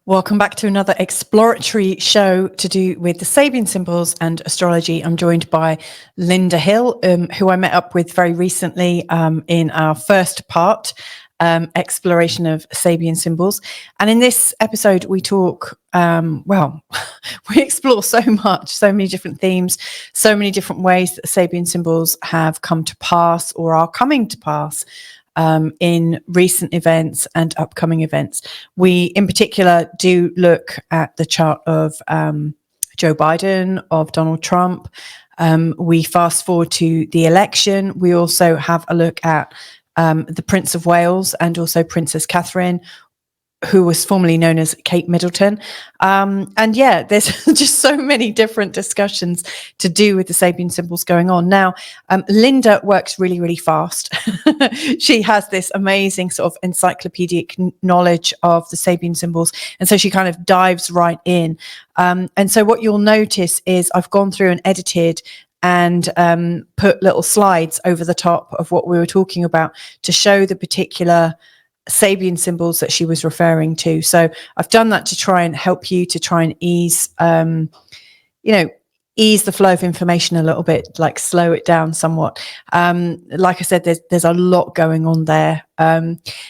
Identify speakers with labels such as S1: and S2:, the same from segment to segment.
S1: Welcome back to another exploratory show to do with the Sabian Symbols and astrology. I'm joined by Lynda Hill, who I met up with very recently in our first part, exploration of Sabian Symbols. And in this episode, we talk, we explore so much, so many different themes, so many different ways that Sabian Symbols have come to pass or are coming to pass in recent events and upcoming events. We, in particular, do look at the chart of Joe Biden, of Donald Trump. We fast forward to the election. We also have a look at the Prince of Wales and also Princess Catherine, who was formerly known as Kate Middleton. And yeah, there's just so many different discussions to do with the Sabian Symbols going on. Now, Lynda works really, really fast. She has this amazing sort of encyclopedic knowledge of the Sabian Symbols. And so she kind of dives right in. And so what you'll notice is I've gone through and edited and put little slides over the top of what we were talking about to show the particular Sabian symbols that she was referring to. So I've done that to try and help you to try and ease the flow of information a little bit, like slow it down somewhat. Like I said, there's a lot going on there.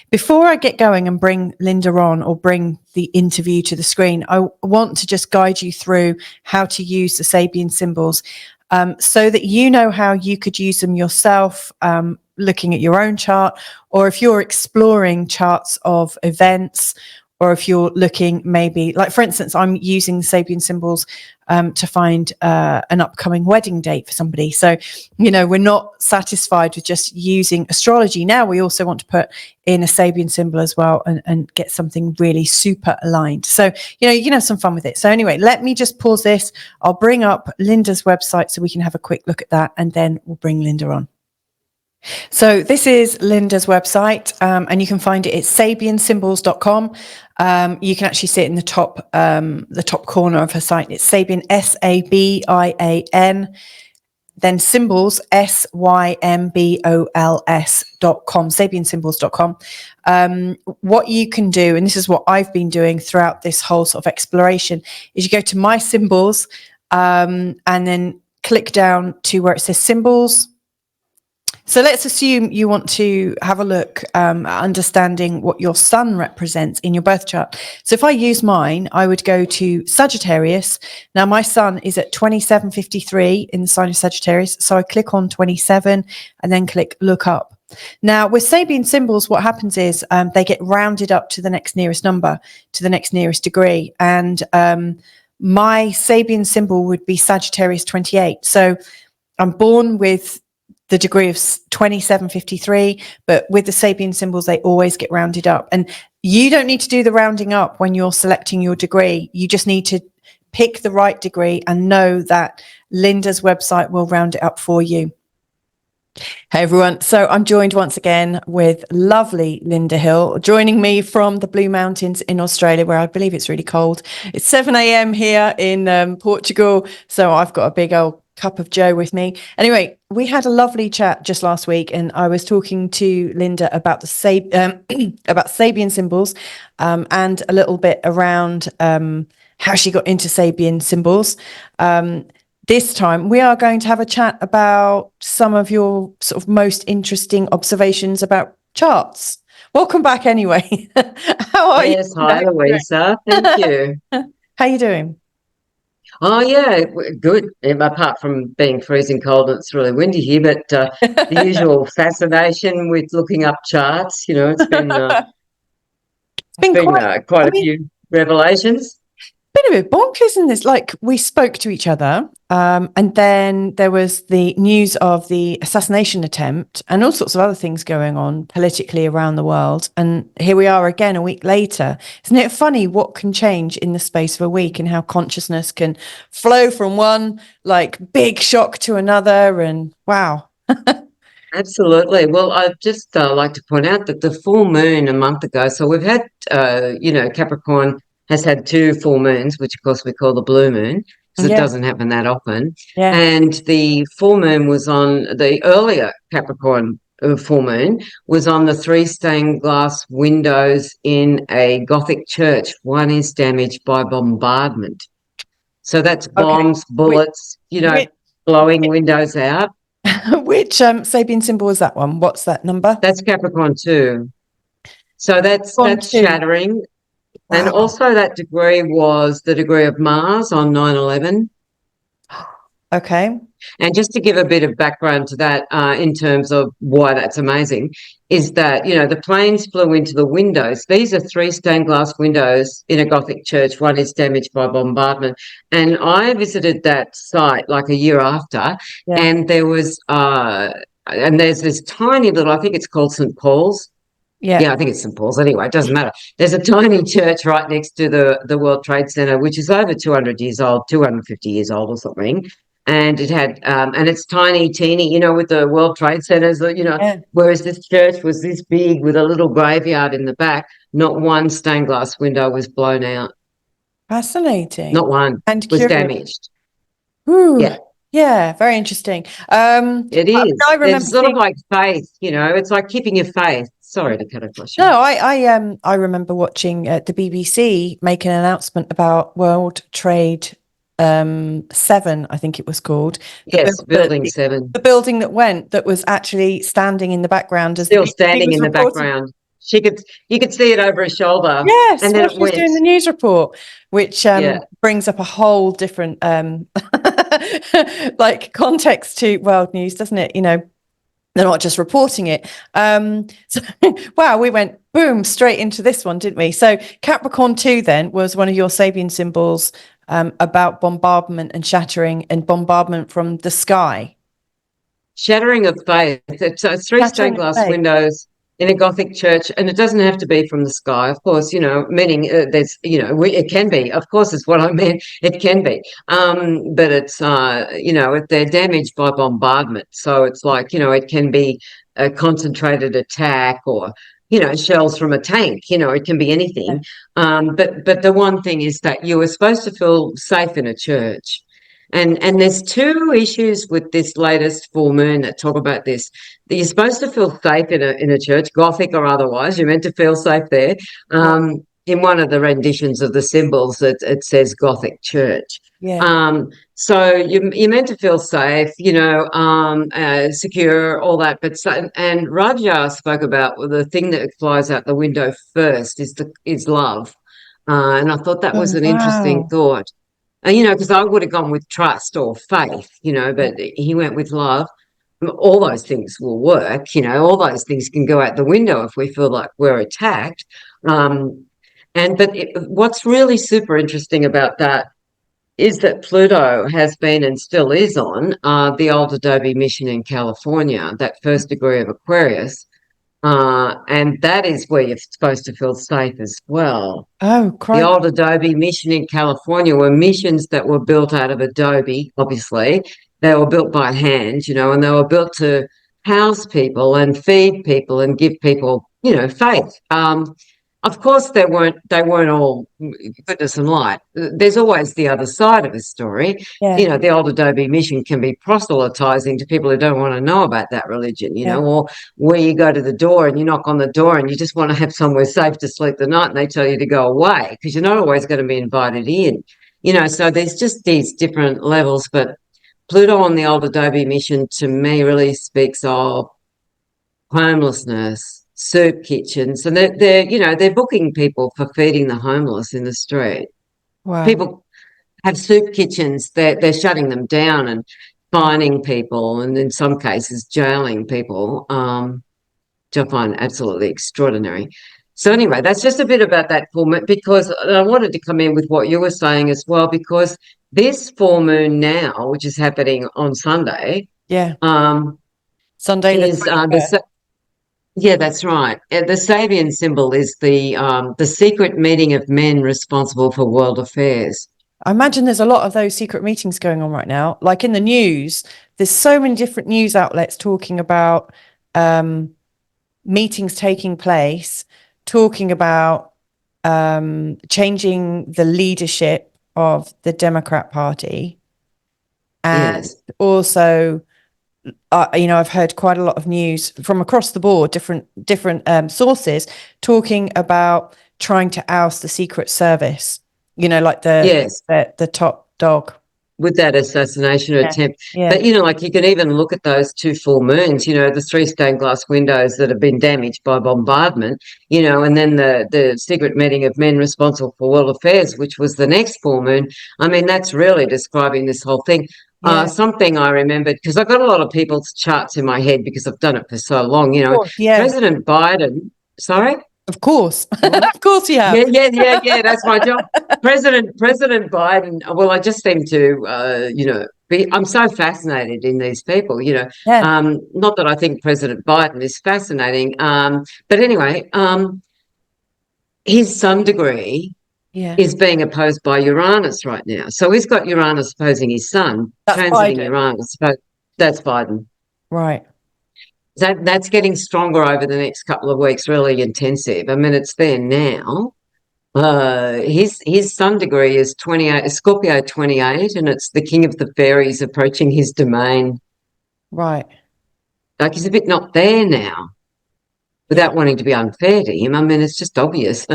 S1: Before I get going and bring Lynda on or bring the interview to the screen, I want to just guide you through how to use the Sabian symbols so that you know how you could use them yourself, looking at your own chart, or if you're exploring charts of events, or if you're looking maybe, like for instance, I'm using the Sabian symbols to find an upcoming wedding date for somebody. So, we're not satisfied with just using astrology. Now we also want to put in a Sabian symbol as well and get something really super aligned. So, you can have some fun with it. So anyway, let me just pause this. I'll bring up Lynda's website so we can have a quick look at that, and then we'll bring Lynda on. So this is Lynda's website, and you can find it at sabiansymbols.com. You can actually see it in the top corner of her site. It's Sabian, Sabian, then symbols, SYMBOLS.com, sabiansymbols.com. What you can do, and this is what I've been doing throughout this whole sort of exploration, is you go to my symbols and then click down to where it says symbols. So let's assume you want to have a look at understanding what your sun represents in your birth chart. So if I use mine, I would go to Sagittarius. Now my sun is at 2753 in the sign of Sagittarius. So I click on 27 and then click look up. Now with Sabian symbols, what happens is they get rounded up to the next nearest number, to the next nearest degree. And my Sabian symbol would be Sagittarius 28. So I'm born with the degree of 2753, but with the Sabian symbols, they always get rounded up. And you don't need to do the rounding up when you're selecting your degree. You just need to pick the right degree and know that Lynda's website will round it up for you. Hey everyone, so I'm joined once again with lovely Lynda Hill, joining me from the Blue Mountains in Australia, where I believe it's really cold. It's 7 a.m. here in Portugal, so I've got a big old cup of Joe with me. Anyway, we had a lovely chat just last week, and I was talking to Lynda about the about Sabian symbols and a little bit around how she got into Sabian symbols. This time we are going to have a chat about some of your sort of most interesting observations about charts. Welcome back anyway. How are you?
S2: Yes, hi Louisa. Thank you.
S1: How you doing?
S2: Oh yeah, good. Apart from being freezing cold and it's really windy here, but the usual fascination with looking up charts. It's been quite a few revelations.
S1: Been a bit bonkers in this. Like, we spoke to each other, and then there was the news of the assassination attempt and all sorts of other things going on politically around the world. And here we are again a week later. Isn't it funny what can change in the space of a week and how consciousness can flow from one like big shock to another? And wow.
S2: Absolutely. Well, I'd just like to point out that the full moon a month ago, so we've had, Capricorn has had 2 full moons, which of course we call the blue moon, because it doesn't happen that often. Yeah. And the full moon was on the earlier Capricorn full moon was on the 3 stained glass windows in a Gothic church. One is damaged by bombardment. So that's
S1: Okay.
S2: bombs, bullets,
S1: Which,
S2: blowing windows out.
S1: which Sabian symbol is that one? What's that number?
S2: That's Capricorn too. So
S1: One,
S2: that's
S1: two.
S2: shattering. And
S1: Wow.
S2: also that degree was the degree of Mars on 9/11.
S1: Okay.
S2: And just to give a bit of background to that, in terms of why that's amazing, is that, the planes flew into the windows. These are 3 stained glass windows in a Gothic church. One is damaged by bombardment. And I visited that site like a year after,
S1: Yeah.
S2: and and there's this tiny little, I think it's called St. Paul's.
S1: Yeah.
S2: Yeah, I think it's St. Paul's anyway. It doesn't matter. There's a tiny church right next to the World Trade Center, which is over 200 years old, 250 years old or something. And it had, and it's tiny, teeny, with the World Trade Centers,
S1: Yeah.
S2: whereas this church was this big with a little graveyard in the back. Not one stained glass window was blown out.
S1: Fascinating
S2: Not one
S1: and
S2: was
S1: curious.
S2: damaged.
S1: Ooh.
S2: Yeah,
S1: Yeah. Very interesting.
S2: it
S1: I
S2: is.
S1: remember
S2: It's sort of
S1: seeing.
S2: like faith, it's like keeping your faith. Sorry to cut across you.
S1: No, I remember watching the BBC make an announcement about World Trade 7, I think it was called.
S2: Yes, Building 7.
S1: The building that was actually standing in the background as the
S2: Still
S1: BBC
S2: standing
S1: was
S2: in the
S1: reporting.
S2: background. You could see it over her shoulder,
S1: Yes,
S2: and then
S1: while
S2: it
S1: she was
S2: went.
S1: doing the news report, which
S2: Yeah,
S1: brings up a whole different like context to world news, doesn't it? They're not just reporting it. So wow, we went boom straight into this one, didn't we? So Capricorn 2 then was one of your Sabian symbols about bombardment and shattering and bombardment from the sky.
S2: shattering of faith. It's 3 stained
S1: Shattering of
S2: glass
S1: faith.
S2: windows in a Gothic church, and it doesn't have to be from the sky, of course. Meaning it can be. Of course, is what I meant. It can be, but it's if they're damaged by bombardment, so it's like it can be a concentrated attack or shells from a tank. It can be anything. But the one thing is that you are supposed to feel safe in a church. And there's 2 issues with this latest full moon that talk about this. You're supposed to feel safe in a church, Gothic or otherwise. You're meant to feel safe there.
S1: Yeah.
S2: In one of the renditions of the symbols, it says Gothic church.
S1: Yeah.
S2: So you're meant to feel safe, secure, all that. And Raja spoke about the thing that flies out the window first is love, and I thought that was
S1: Oh,
S2: an interesting
S1: wow.
S2: thought. Because I would have gone with trust or faith,
S1: Yeah.
S2: but he went with love. All those things will work, all those things can go out the window if we feel like we're attacked. What's really super interesting about that is that Pluto has been and still is on the old ADOBE mission in California, that first degree of Aquarius. And that is where you're supposed to feel safe as well.
S1: Oh,
S2: The
S1: crikey.
S2: old ADOBE mission in California were missions that were built out of Adobe, obviously. They were built by hand, and they were built to house people and feed people and give people, faith. Of course, they weren't all goodness and light. There's always the other side of a story.
S1: Yeah.
S2: The old ADOBE mission can be proselytizing to people who don't want to know about that religion,
S1: Yeah.
S2: or where you go to the door and you knock on the door and you just want to have somewhere safe to sleep the night and they tell you to go away because you're not always going to be invited in. So there's just these different levels. But Pluto on the old ADOBE mission to me really speaks of homelessness, soup kitchens, and they're booking people for feeding the homeless in the street.
S1: Wow.
S2: People have soup kitchens, they're shutting them down and fining people, and in some cases jailing people, which I find absolutely extraordinary. So anyway, that's just a bit about that full moon, because I wanted to come in with what you were saying as well, because this full moon now, which is happening on Sunday,
S1: Yeah.
S2: um,
S1: Sunday the
S2: is
S1: 21st.
S2: yeah, that's right. The Sabian symbol is the secret meeting of men responsible for world affairs.
S1: I imagine there's a lot of those secret meetings going on right now. Like in the news, there's so many different news outlets talking about meetings taking place, talking about changing the leadership of the Democrat Party, and
S2: Yes.
S1: also I've heard quite a lot of news from across the board, different sources talking about trying to oust the Secret Service. Like
S2: Yes,
S1: the top dog.
S2: with that assassination
S1: Yeah,
S2: attempt.
S1: yeah,
S2: But, like you can even look at those two full moons, the three stained glass windows that have been damaged by bombardment, and then the secret meeting of men responsible for world affairs, which was the next full moon. I mean, that's really describing this whole thing.
S1: yeah.
S2: Something I remembered, because I've got a lot of people's charts in my head because I've done it for so long,
S1: Of course, yeah,
S2: President Biden, sorry?
S1: of course,
S2: What?
S1: of course you have.
S2: Yeah. That's my job. President Biden. Well, I just seem to, I'm so fascinated in these people.
S1: Yeah,
S2: Not that I think President Biden is fascinating, but anyway, his sun degree
S1: yeah.
S2: is being opposed by Uranus right now. So he's got Uranus opposing his sun,
S1: That's
S2: transiting
S1: Biden,
S2: Uranus. But that's Biden.
S1: right?
S2: That's getting stronger over the next couple of weeks, really intensive. I mean, it's there now. His sun degree is 28, Scorpio 28, and it's the king of the fairies approaching his domain.
S1: Right.
S2: Like he's a bit not there now,
S1: Yeah.
S2: without wanting to be unfair to him. I mean, it's just obvious.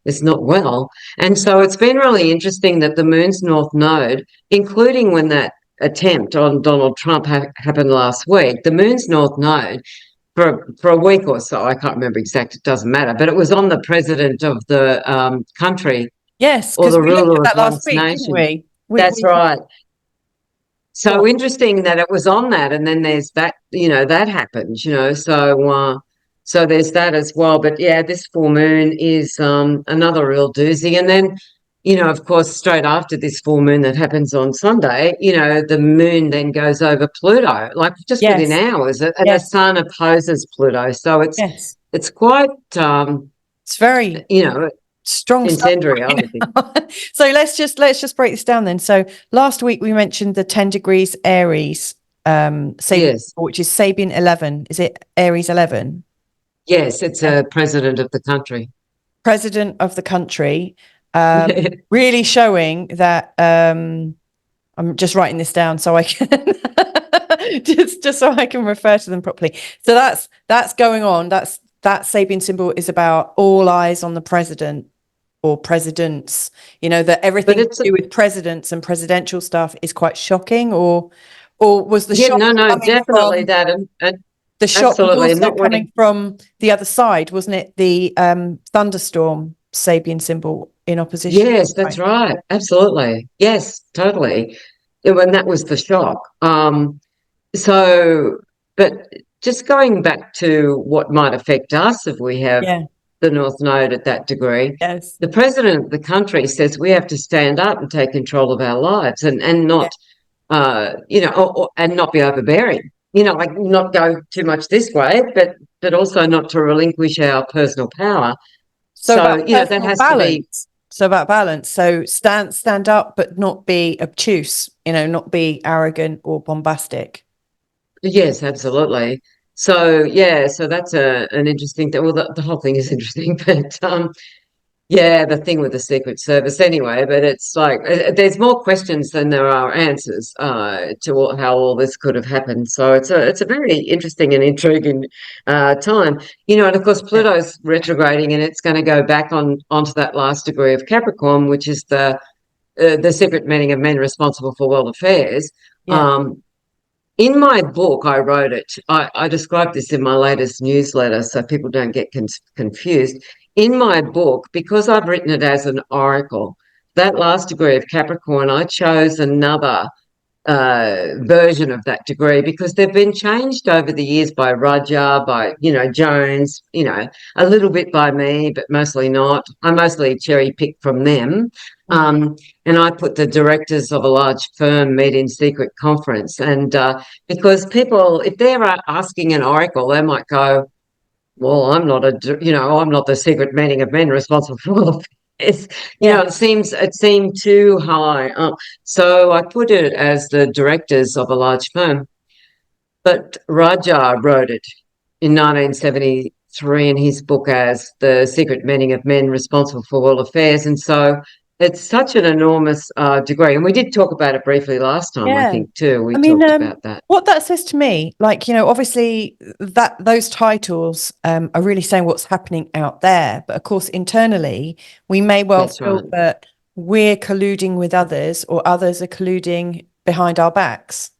S2: It's not well. And so it's been really interesting that the moon's north node, including when that attempt on Donald Trump happened last week, the moon's north node for a week or so, I can't remember exact, it doesn't matter, but it was on the president of the country
S1: Yes,
S2: or
S1: because
S2: the
S1: we looked
S2: ruler
S1: at
S2: of
S1: that last
S2: one's
S1: week, didn't
S2: nation.
S1: we?
S2: That's right. So
S1: Well,
S2: interesting that it was on that, and then there's that, that happened, so there's that as well. But yeah, this full moon is another real doozy. And then, of course, straight after this full moon that happens on Sunday, the moon then goes over Pluto, like just within
S1: yes,
S2: hours, and the
S1: yes,
S2: sun opposes Pluto. So
S1: yes.
S2: it's quite
S1: It's very strong stuff.
S2: incendiary, I would think.
S1: So let's just break this down then. So last week we mentioned the 10 degrees Aries, Sabian,
S2: Yes.
S1: which is Sabian 11. Is it Aries 11?
S2: Yes, it's a president of the country.
S1: President of the country, really showing that I'm just writing this down so I can just so I can refer to them properly. So that's going on. That Sabian symbol is about all eyes on the president or presidents. That everything to do with presidents and presidential stuff is quite shocking. Or was the shock
S2: No,
S1: coming
S2: definitely
S1: from
S2: that.
S1: the shock was
S2: Absolutely. I'm
S1: also
S2: not
S1: coming
S2: wanting.
S1: from the other side, wasn't it? The thunderstorm Sabian symbol in opposition.
S2: Yes, that's right. Absolutely. Yes, totally. When that was the shock. So, but just going back to what might affect us if we have
S1: Yeah.
S2: the North Node at that degree,
S1: Yes.
S2: the president of the country says we have to stand up and take control of our lives and not, and not be overbearing. Like not go too much this way, but also not to relinquish our personal power.
S1: So
S2: So,
S1: about
S2: that
S1: personal
S2: has to be.
S1: balance. So about balance. So stand up, but not be obtuse. Not be arrogant or bombastic.
S2: Yes, absolutely. So yeah, so that's an interesting thing. Well, the whole thing is interesting, but yeah, the thing with the Secret Service anyway. But it's like there's more questions than there are answers to how all this could have happened. So it's a very interesting and intriguing time. And of course
S1: Yeah.
S2: Pluto's retrograding, and it's going to go back onto that last degree of Capricorn, which is the secret meeting of men responsible for world affairs.
S1: Yeah.
S2: In my book, I wrote it. I described this in my latest newsletter so people don't get confused. In my book, because I've written it as an oracle, that last degree of Capricorn, I chose another version of that degree because they've been changed over the years by Raja, by, Jones, a little bit by me, but mostly not. I mostly cherry pick from them. And I put the directors of a large firm meet in secret conference. And because people, if they're asking an oracle, they might go, well, I'm not I'm not the secret meeting of men responsible for all of this.
S1: Yeah.
S2: It seemed too high. So I put it as the directors of a large firm. But Raja wrote it in 1973 in his book as the secret meeting of men responsible for world affairs. And so it's such an enormous degree. And we did talk about it briefly last time, I
S1: Yeah.
S2: think, too. We
S1: I mean,
S2: talked about that.
S1: what that says to me, like, you know, obviously that those titles are really saying what's happening out there. But of course, internally, we may well
S2: That's
S1: feel
S2: right.
S1: that we're colluding with others or others are colluding behind our backs.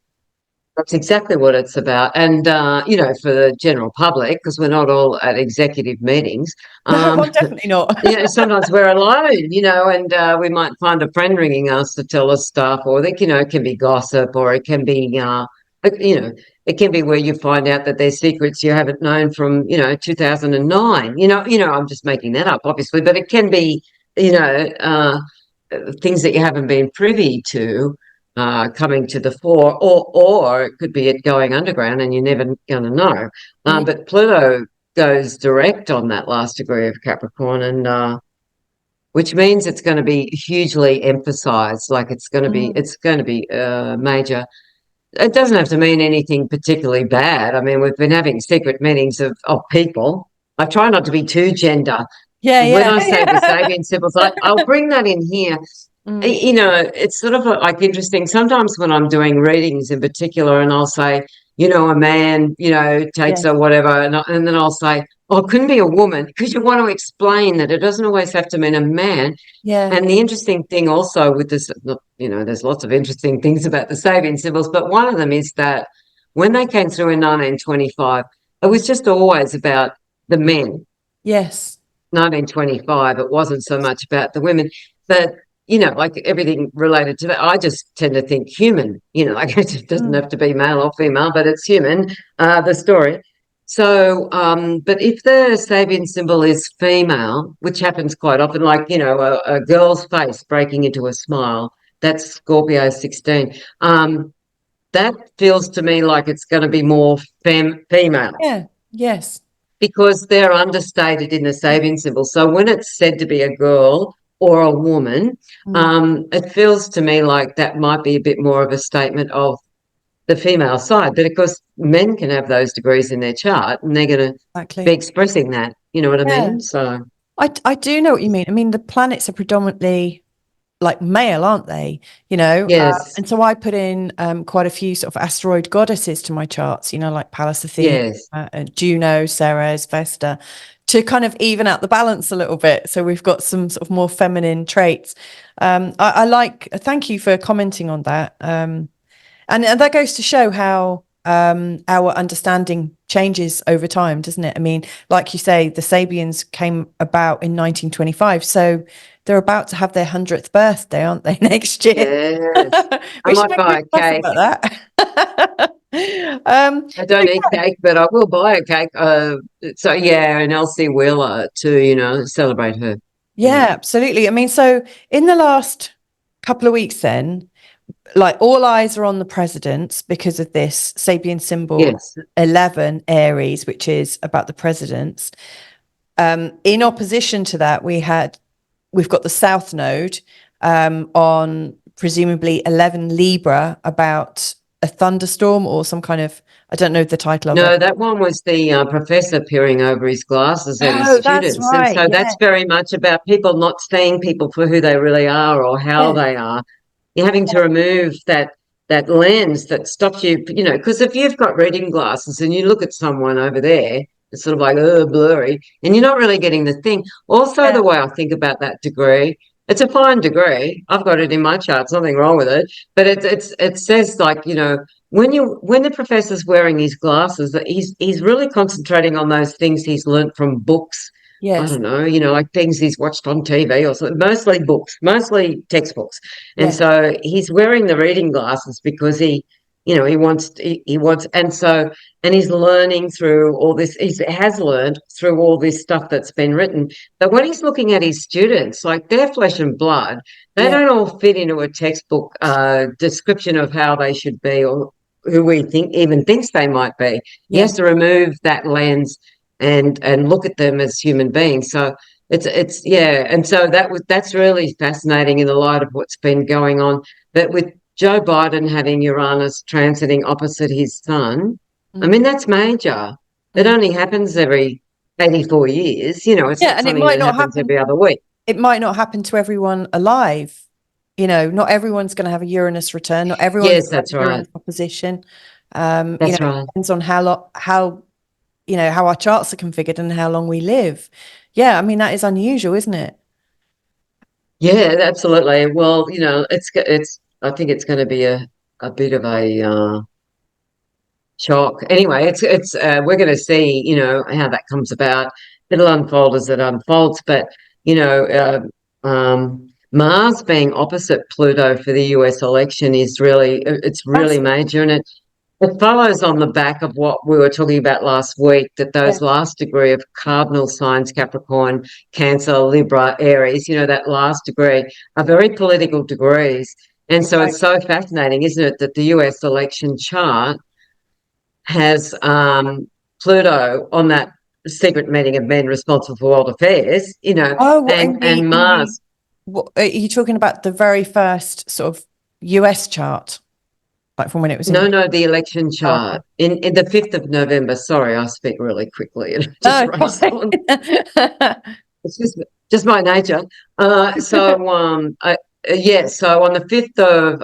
S2: That's exactly what it's about. And, you know, for the general public, because we're not all at executive meetings,
S1: No, I'm definitely not.
S2: you know, sometimes we're alone, you know, and we might find a friend ringing us to tell us stuff, or that, you know, it can be gossip, or it can be, you know, it can be where you find out that there's secrets you haven't known from, you know, 2009. I'm just making that up, obviously, but it can be, you know, things that you haven't been privy to coming to the fore, or it could be it going underground and you're never going to know.
S1: Yeah.
S2: But Pluto goes direct on that last degree of Capricorn, and which means it's going to be hugely emphasized. Like it's going to be, major. It doesn't have to mean anything particularly bad. I mean, we've been having secret meetings of people. I try not to be too gender.
S1: Yeah,
S2: When I say the
S1: yeah.
S2: Sabian symbols, I'll bring that in here. You know, it's sort of like interesting. Sometimes when I'm doing readings in particular, and I'll say, you know, a man, you know, takes
S1: Yeah,
S2: a whatever, and then I'll say, oh, it couldn't be a woman, because you want to explain that it doesn't always have to mean a man.
S1: yeah,
S2: And the interesting thing also with this, you know, there's lots of interesting things about the Sabian symbols, but one of them is that when they came through in 1925, it was just always about the men.
S1: yes.
S2: 1925, it wasn't so much about the women, but you know, like everything related to that, I just tend to think human. You know, like it just doesn't have to be male or female, but it's human. The story. So, but if the Sabian symbol is female, which happens quite often, like you know, a girl's face breaking into a smile, that's Scorpio 16. That feels to me like it's going to be more female,
S1: Yeah, yes.
S2: because they're understated in the Sabian symbol. So when it's said to be a girl or a woman, it feels to me like that might be a bit more of a statement of the female side. But of course, men can have those degrees in their chart, and they're going to be
S1: Exactly.
S2: expressing that. You know what I
S1: Yeah.
S2: mean? So
S1: I do know what you mean. I mean, the planets are predominantly like male, aren't they? You know,
S2: yes,
S1: and so I put in quite a few sort of asteroid goddesses to my charts, you know, like Pallas Athena,
S2: yes,
S1: Juno, Ceres, Vesta, to kind of even out the balance a little bit. So we've got some sort of more feminine traits. I like, thank you for commenting on that. And that goes to show how our understanding changes over time, doesn't it? I mean, like you say, the Sabians came about in 1925, so they're about to have their 100th birthday, aren't they, next year?
S2: yes. I
S1: We should
S2: might
S1: make a
S2: buy
S1: big
S2: a
S1: fuss
S2: cake.
S1: about that.
S2: I don't eat cake, but I will buy a cake. So yeah, and Elsie Wheeler to, you know, celebrate her. Yeah.
S1: Yeah, absolutely. I mean, so in the last couple of weeks, then, like all eyes are on the presidents because of this Sabian symbol
S2: Yes.
S1: 11 Aries, which is about the presidents. In opposition to that, we've got the South Node on presumably 11 Libra about a thunderstorm or some kind of, I don't know the title of it.
S2: No, that one was the professor peering over his glasses at his
S1: Oh, that's
S2: students. And
S1: right.
S2: so
S1: Yeah.
S2: that's very much about people not seeing people for who they really are or how
S1: Yeah.
S2: they are. You're having to remove that lens that stops you, you know, because if you've got reading glasses and you look at someone over there, it's sort of like, oh, blurry, and you're not really getting the thing. Also,
S1: Yeah.
S2: the way I think about that degree, it's a fine degree. I've got it in my chart, nothing wrong with it. But it says like, you know, when the professor's wearing his glasses, that he's really concentrating on those things he's learnt from books. I
S1: Yes.
S2: don't know, you know, like things he's watched on TV or something, mostly books, mostly textbooks. And
S1: Yeah.
S2: so he's wearing the reading glasses because you know, he wants, and he's learning through all this, he has learned through all this stuff that's been written. But when he's looking at his students, like they're flesh and blood, they
S1: Yeah.
S2: don't all fit into a textbook description of how they should be or who we think even thinks they might be. He
S1: Yeah.
S2: has to remove that lens and look at them as human beings. So it's yeah, and so that's really fascinating in the light of what's been going on. But with Joe Biden having Uranus transiting opposite his sun, I
S1: Mm.
S2: mean that's major. It
S1: Mm.
S2: only happens every 84 years. You know, it's
S1: Yeah.
S2: not
S1: And it
S2: something
S1: might
S2: that
S1: not
S2: happens
S1: happen.
S2: every other week.
S1: it might not happen to everyone alive. You know, not everyone's going to have a Uranus return. Not everyone's
S2: Yes,
S1: going to have
S2: that's
S1: a
S2: right.
S1: Uranus opposition.
S2: That's
S1: It
S2: right.
S1: depends on how how our charts are configured and how long we live. Yeah, I mean, that is unusual, isn't it?
S2: Yeah, absolutely. Well, it's I think it's going to be a bit of a shock. Anyway, it's we're going to see, how that comes about. It'll unfold as it unfolds, but you know, Mars being opposite Pluto for the US election is it's really
S1: That's
S2: major, and it follows on the back of what we were talking about last week, that
S1: yeah.
S2: those last degree of cardinal signs, Capricorn, Cancer, Libra, Aries, that last degree are very political degrees. And so
S1: Right.
S2: it's so fascinating, isn't it, that the US election chart has Pluto on that secret meeting of men responsible for world affairs,
S1: Oh, what
S2: and Mars.
S1: what, are you talking about the very first sort of US chart, like from when it was
S2: No,
S1: in?
S2: no, the election
S1: Oh,
S2: chart in the 5th of November. Sorry, I speak really quickly and just
S1: oh,
S2: race on.
S1: fine.
S2: It's just my nature. Yeah, so on the 5th of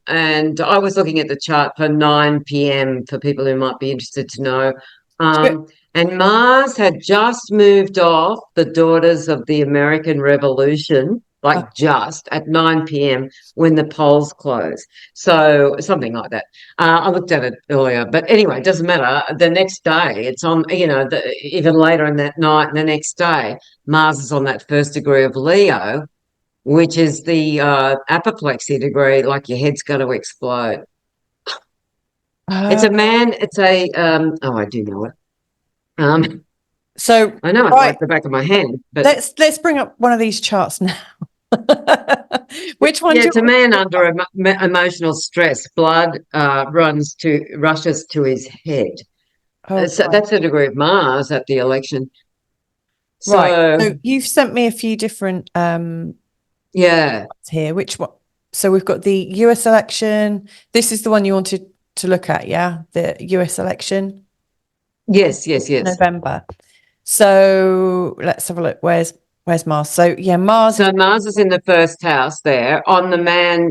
S2: and I was looking at the chart for 9 p.m. for people who might be interested to know.
S1: Sure.
S2: And Mars had just moved off the Daughters of the American Revolution,
S1: Oh,
S2: like just at 9 p.m. when the polls close. So something like that. I looked at it earlier, but anyway, it doesn't matter. The next day, it's on, even later in that night, and the next day, Mars is on that first degree of Leo, which is the apoplexy degree, like your head's going to explode. It's
S1: oh.
S2: a man, it's a, oh, I do know it. Um,
S1: So
S2: I know it
S1: right,
S2: like the back of my hand, but
S1: let's bring up one of these charts now. Which one
S2: yeah,
S1: do
S2: it's a
S1: you
S2: man
S1: want?
S2: under emotional stress. Blood rushes to his head.
S1: Oh,
S2: So
S1: fine.
S2: that's a degree of Mars at the election.
S1: Right.
S2: So
S1: So you've sent me a few different
S2: yeah,
S1: here. Which one? So we've got the US election. This is the one you wanted to look at, yeah? The US election,
S2: yes, yes, yes.
S1: November. So let's have a look. Where's Mars? So yeah, Mars is
S2: So Mars is in the first house there. On the man,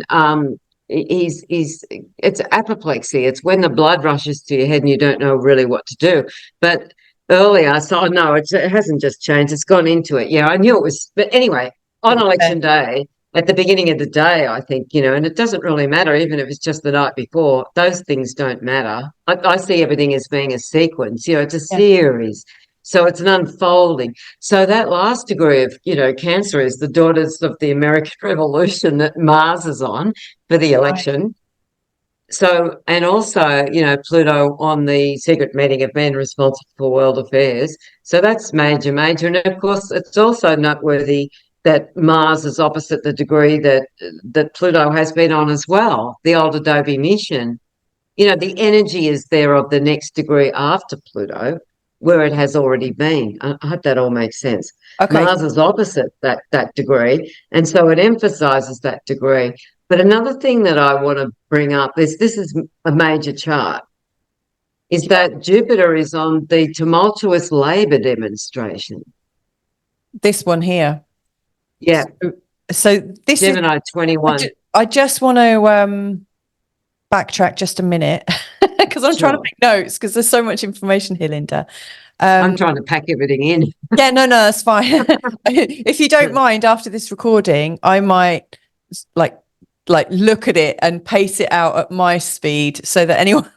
S2: he's it's apoplexy. It's when the blood rushes to your head and you don't know really what to do. But earlier, so no, it hasn't just changed. It's gone into it. Yeah, I knew it was. But anyway, on
S1: yeah.
S2: election day, at the beginning of the day, I think, and it doesn't really matter, even if it's just the night before. Those things don't matter. I see everything as being a sequence. It's a
S1: Yeah.
S2: series. So it's an unfolding. So that last degree of, Cancer is the Daughters of the American Revolution that Mars is on for the
S1: Right.
S2: election. So, and also, Pluto on the secret meeting of men responsible for world affairs. So that's major, major. And of course, it's also noteworthy that Mars is opposite the degree that Pluto has been on as well, the old ADOBE mission. The energy is there of the next degree after Pluto, where it has already been. I hope that all makes sense.
S1: Okay.
S2: Mars is opposite that degree, and so it emphasizes that degree. But another thing that I want to bring up is this is a major chart, is
S1: Yeah.
S2: that Jupiter is on the tumultuous labor demonstration.
S1: This one here.
S2: Yeah,
S1: So this is
S2: Gemini 21.
S1: I just want to backtrack just a minute because I'm trying to
S2: Sure.
S1: make notes because there's so much information here, Lynda.
S2: I'm trying to pack everything in.
S1: Yeah, no, that's fine. If you don't mind, after this recording, I might like look at it and pace it out at my speed so that anyone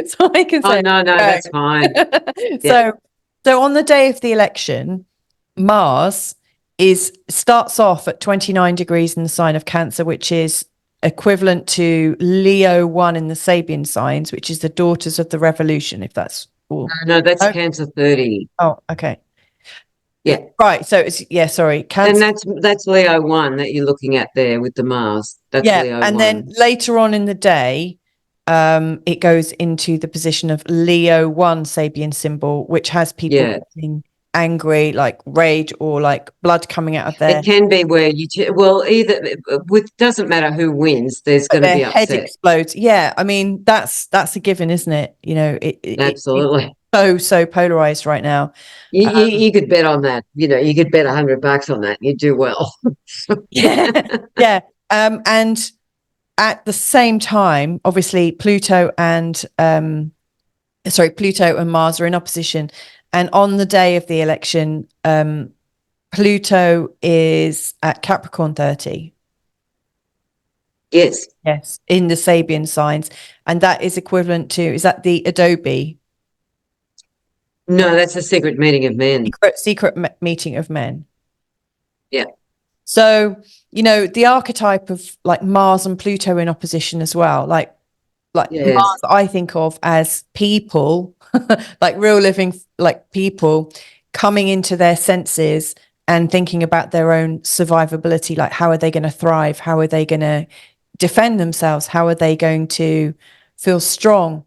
S1: so I can
S2: Oh,
S1: say
S2: no,
S1: go.
S2: that's fine. Yeah.
S1: So on the day of the election, Mars starts off at 29 degrees in the sign of Cancer, which is equivalent to Leo 1 in the Sabian signs, which is the Daughters of the Revolution, if that's all.
S2: No, that's
S1: Oh,
S2: Cancer 30.
S1: oh, okay.
S2: Yeah.
S1: Right. So it's sorry,
S2: And
S1: Cancer.
S2: that's Leo 1 that you're looking at there with the Mars. That's
S1: Yeah,
S2: Leo
S1: and then
S2: 1.
S1: later on in the day, it goes into the position of Leo 1 Sabian symbol, which has people
S2: Yeah.
S1: getting angry, like rage or like blood coming out of
S2: It can be where well, either with doesn't matter who wins, there's going to
S1: their
S2: be
S1: head
S2: upset.
S1: explodes. Yeah, I mean that's a given, isn't it? You know, it
S2: Absolutely.
S1: so polarized right now.
S2: You could bet on that. You could bet $100 on that. You'd do well.
S1: Yeah, yeah. And at the same time, obviously, Pluto and Mars are in opposition. And on the day of the election, Pluto is at Capricorn 30.
S2: Yes.
S1: Yes, in the Sabian signs. And that is equivalent to, is that the ADOBE?
S2: No, that's a secret meeting of men.
S1: Secret meeting of men.
S2: Yeah.
S1: So, the archetype of like Mars and Pluto in opposition as well, like
S2: Yes.
S1: Mars, I think of as people, like real living, like people coming into their senses and thinking about their own survivability. Like, how are they going to thrive? How are they going to defend themselves? How are they going to feel strong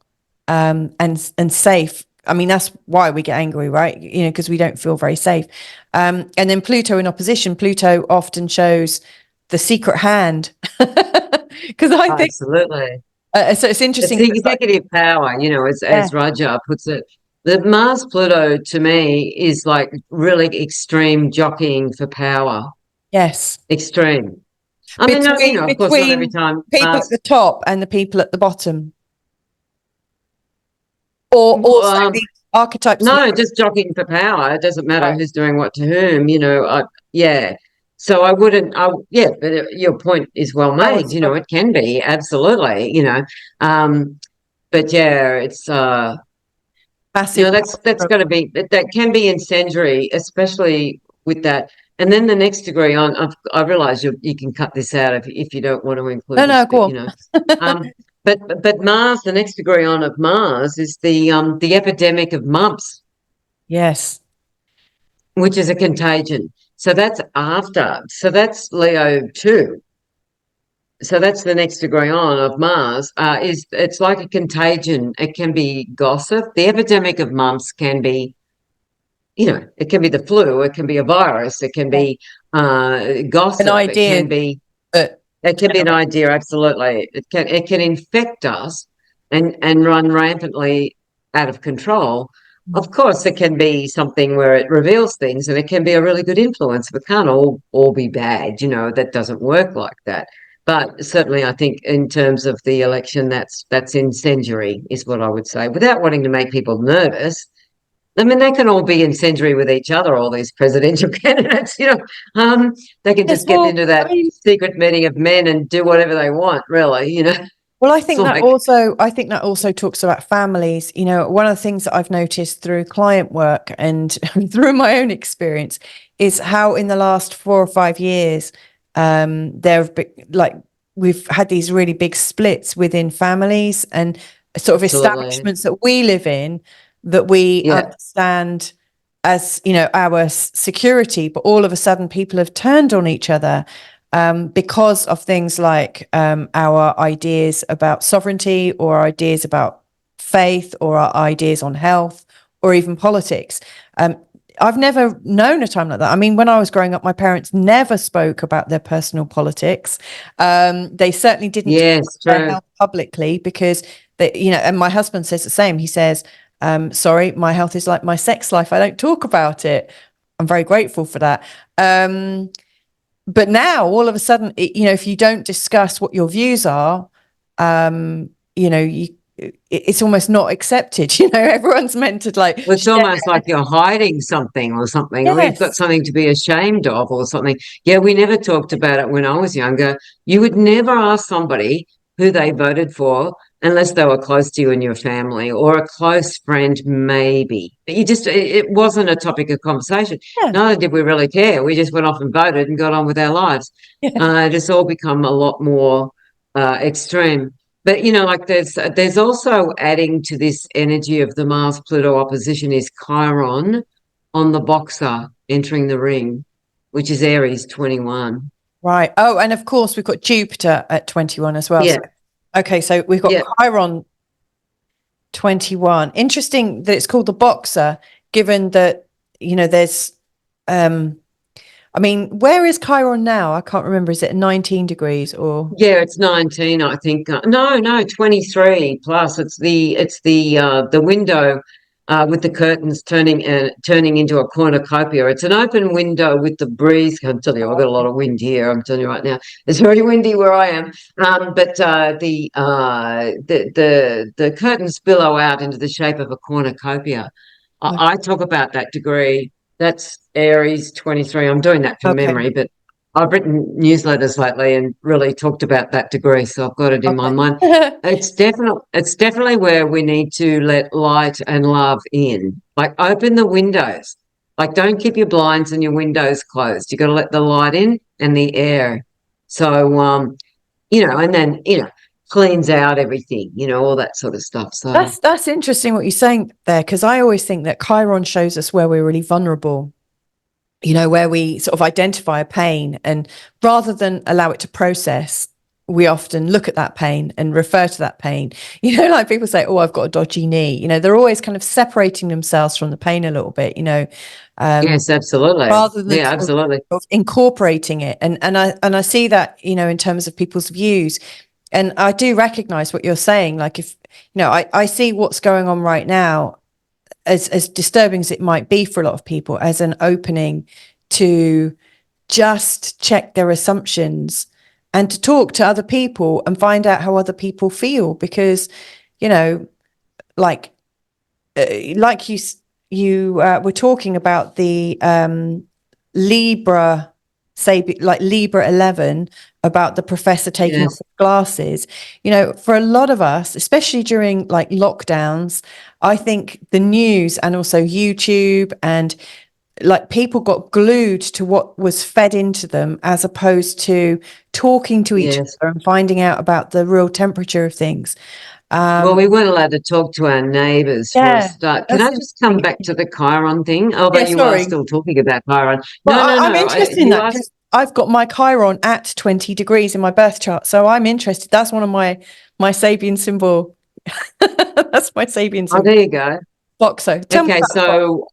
S1: and safe? I mean, that's why we get angry, right? Because we don't feel very safe. And then Pluto in opposition, Pluto often shows the secret hand. Because I think
S2: absolutely.
S1: So it's interesting.
S2: It's the executive power, as Raja puts it. The Mars Pluto to me is like really extreme jockeying for power.
S1: Yes.
S2: Extreme. I mean, of course, not every time.
S1: People at the top and the people at the bottom. Or also the archetypes.
S2: No, just jockeying for power. It doesn't matter who's doing what to whom, yeah. So I wouldn't, but your point is well made. It can be, absolutely, but yeah, it's,
S1: massive.
S2: That's got to be, that can be incendiary, especially with that. And then the next degree on, I realize you can cut this out if you don't want to include this.
S1: No, go on.
S2: But Mars, the next degree on of Mars is the epidemic of mumps.
S1: Yes.
S2: Which is a contagion. So that's after. So that's Leo 2. So that's the next degree on of Mars. It's like a contagion. It can be gossip. The epidemic of mumps can be, it can be the flu. It can be a virus. It can be gossip.
S1: An idea.
S2: It can be. It can be an idea. Absolutely. It can infect us and run rampantly out of control. Of course, it can be something where it reveals things, and it can be a really good influence. But it can't all be bad. That doesn't work like that. But certainly, I think in terms of the election, that's incendiary, is what I would say, without wanting to make people nervous. I mean, they can all be incendiary with each other, all these presidential candidates, they can just get into that secret meeting of men and do whatever they want, really,
S1: Well, I think that also talks about families. One of the things that I've noticed through client work and through my own experience is how in the last 4 or 5 years, there have been, like, we've had these really big splits within families and sort of establishments that we live in, that we understand as, our security, but all of a sudden people have turned on each other because of things like our ideas about sovereignty, or our ideas about faith, or our ideas on health, or even politics. I've never known a time like that. I mean, when I was growing up, my parents never spoke about their personal politics. They certainly didn't talk about their health publicly, because and my husband says the same. He says, sorry, my health is like my sex life. I don't talk about it. I'm very grateful for that. But now all of a sudden, if you don't discuss what your views are, it's almost not accepted. Everyone's meant to like.
S2: Well, it's almost like you're hiding something or something. Yes. Or you've got something to be ashamed of or something. Yeah, we never talked about it when I was younger. You would never ask somebody who they voted for unless they were close to you and your family, or a close friend, maybe. It wasn't a topic of conversation. Yeah. Neither did we really care. We just went off and voted and got on with our lives. Yeah. It's all become a lot more extreme. But, like there's also, adding to this energy of the Mars-Pluto opposition, is Chiron on the boxer entering the ring, which is Aries 21.
S1: Right. Oh, and of course we've got Jupiter at 21 as well. Yeah. Okay, so we've got Chiron 21. Interesting that it's called the boxer, given that, there's, I mean, where is Chiron now? I can't remember. Is it 19 degrees or?
S2: Yeah, it's 19, I think. No, 23 plus. It's the window with the curtains turning into a cornucopia. It's an open window with the breeze. I'm telling you, I've got a lot of wind here. I'm telling you right now, it's very windy where I am. But the curtains billow out into the shape of a cornucopia. I talk about that degree. That's Aries 23. I'm doing that from memory, but I've written newsletters lately and really talked about that degree, so I've got it in my mind. It's definitely where we need to let light and love in. Like, open the windows. Like, don't keep your blinds and your windows closed. You got to let the light in and the air. So, and then cleans out everything. All that sort of stuff. So
S1: that's interesting what you're saying there, because I always think that Chiron shows us where we're really vulnerable. Where we sort of identify a pain, and rather than allow it to process, we often look at that pain and refer to that pain. Like people say, oh, I've got a dodgy knee. They're always kind of separating themselves from the pain a little bit,
S2: yes, absolutely.
S1: rather than
S2: absolutely
S1: sort of incorporating it. And I see that, in terms of people's views. And I do recognize what you're saying. Like, if, I see what's going on right now, as disturbing as it might be for a lot of people, as an opening to just check their assumptions and to talk to other people and find out how other people feel. Because, like you were talking about the Libra, say, like Libra 11, about the professor taking off the glasses. For a lot of us, especially during like lockdowns, I think the news and also YouTube and like people got glued to what was fed into them, as opposed to talking to each other and finding out about the real temperature of things.
S2: Well, we weren't allowed to talk to our neighbours for a start. Can I just come back to the Chiron thing? Although you are still talking about Chiron.
S1: I'm interested in that, because I've got my Chiron at 20 degrees in my birth chart. So I'm interested. That's one of my Sabian symbol. That's my Sabian symbol.
S2: Oh, there you go.
S1: Boxo.
S2: Okay, so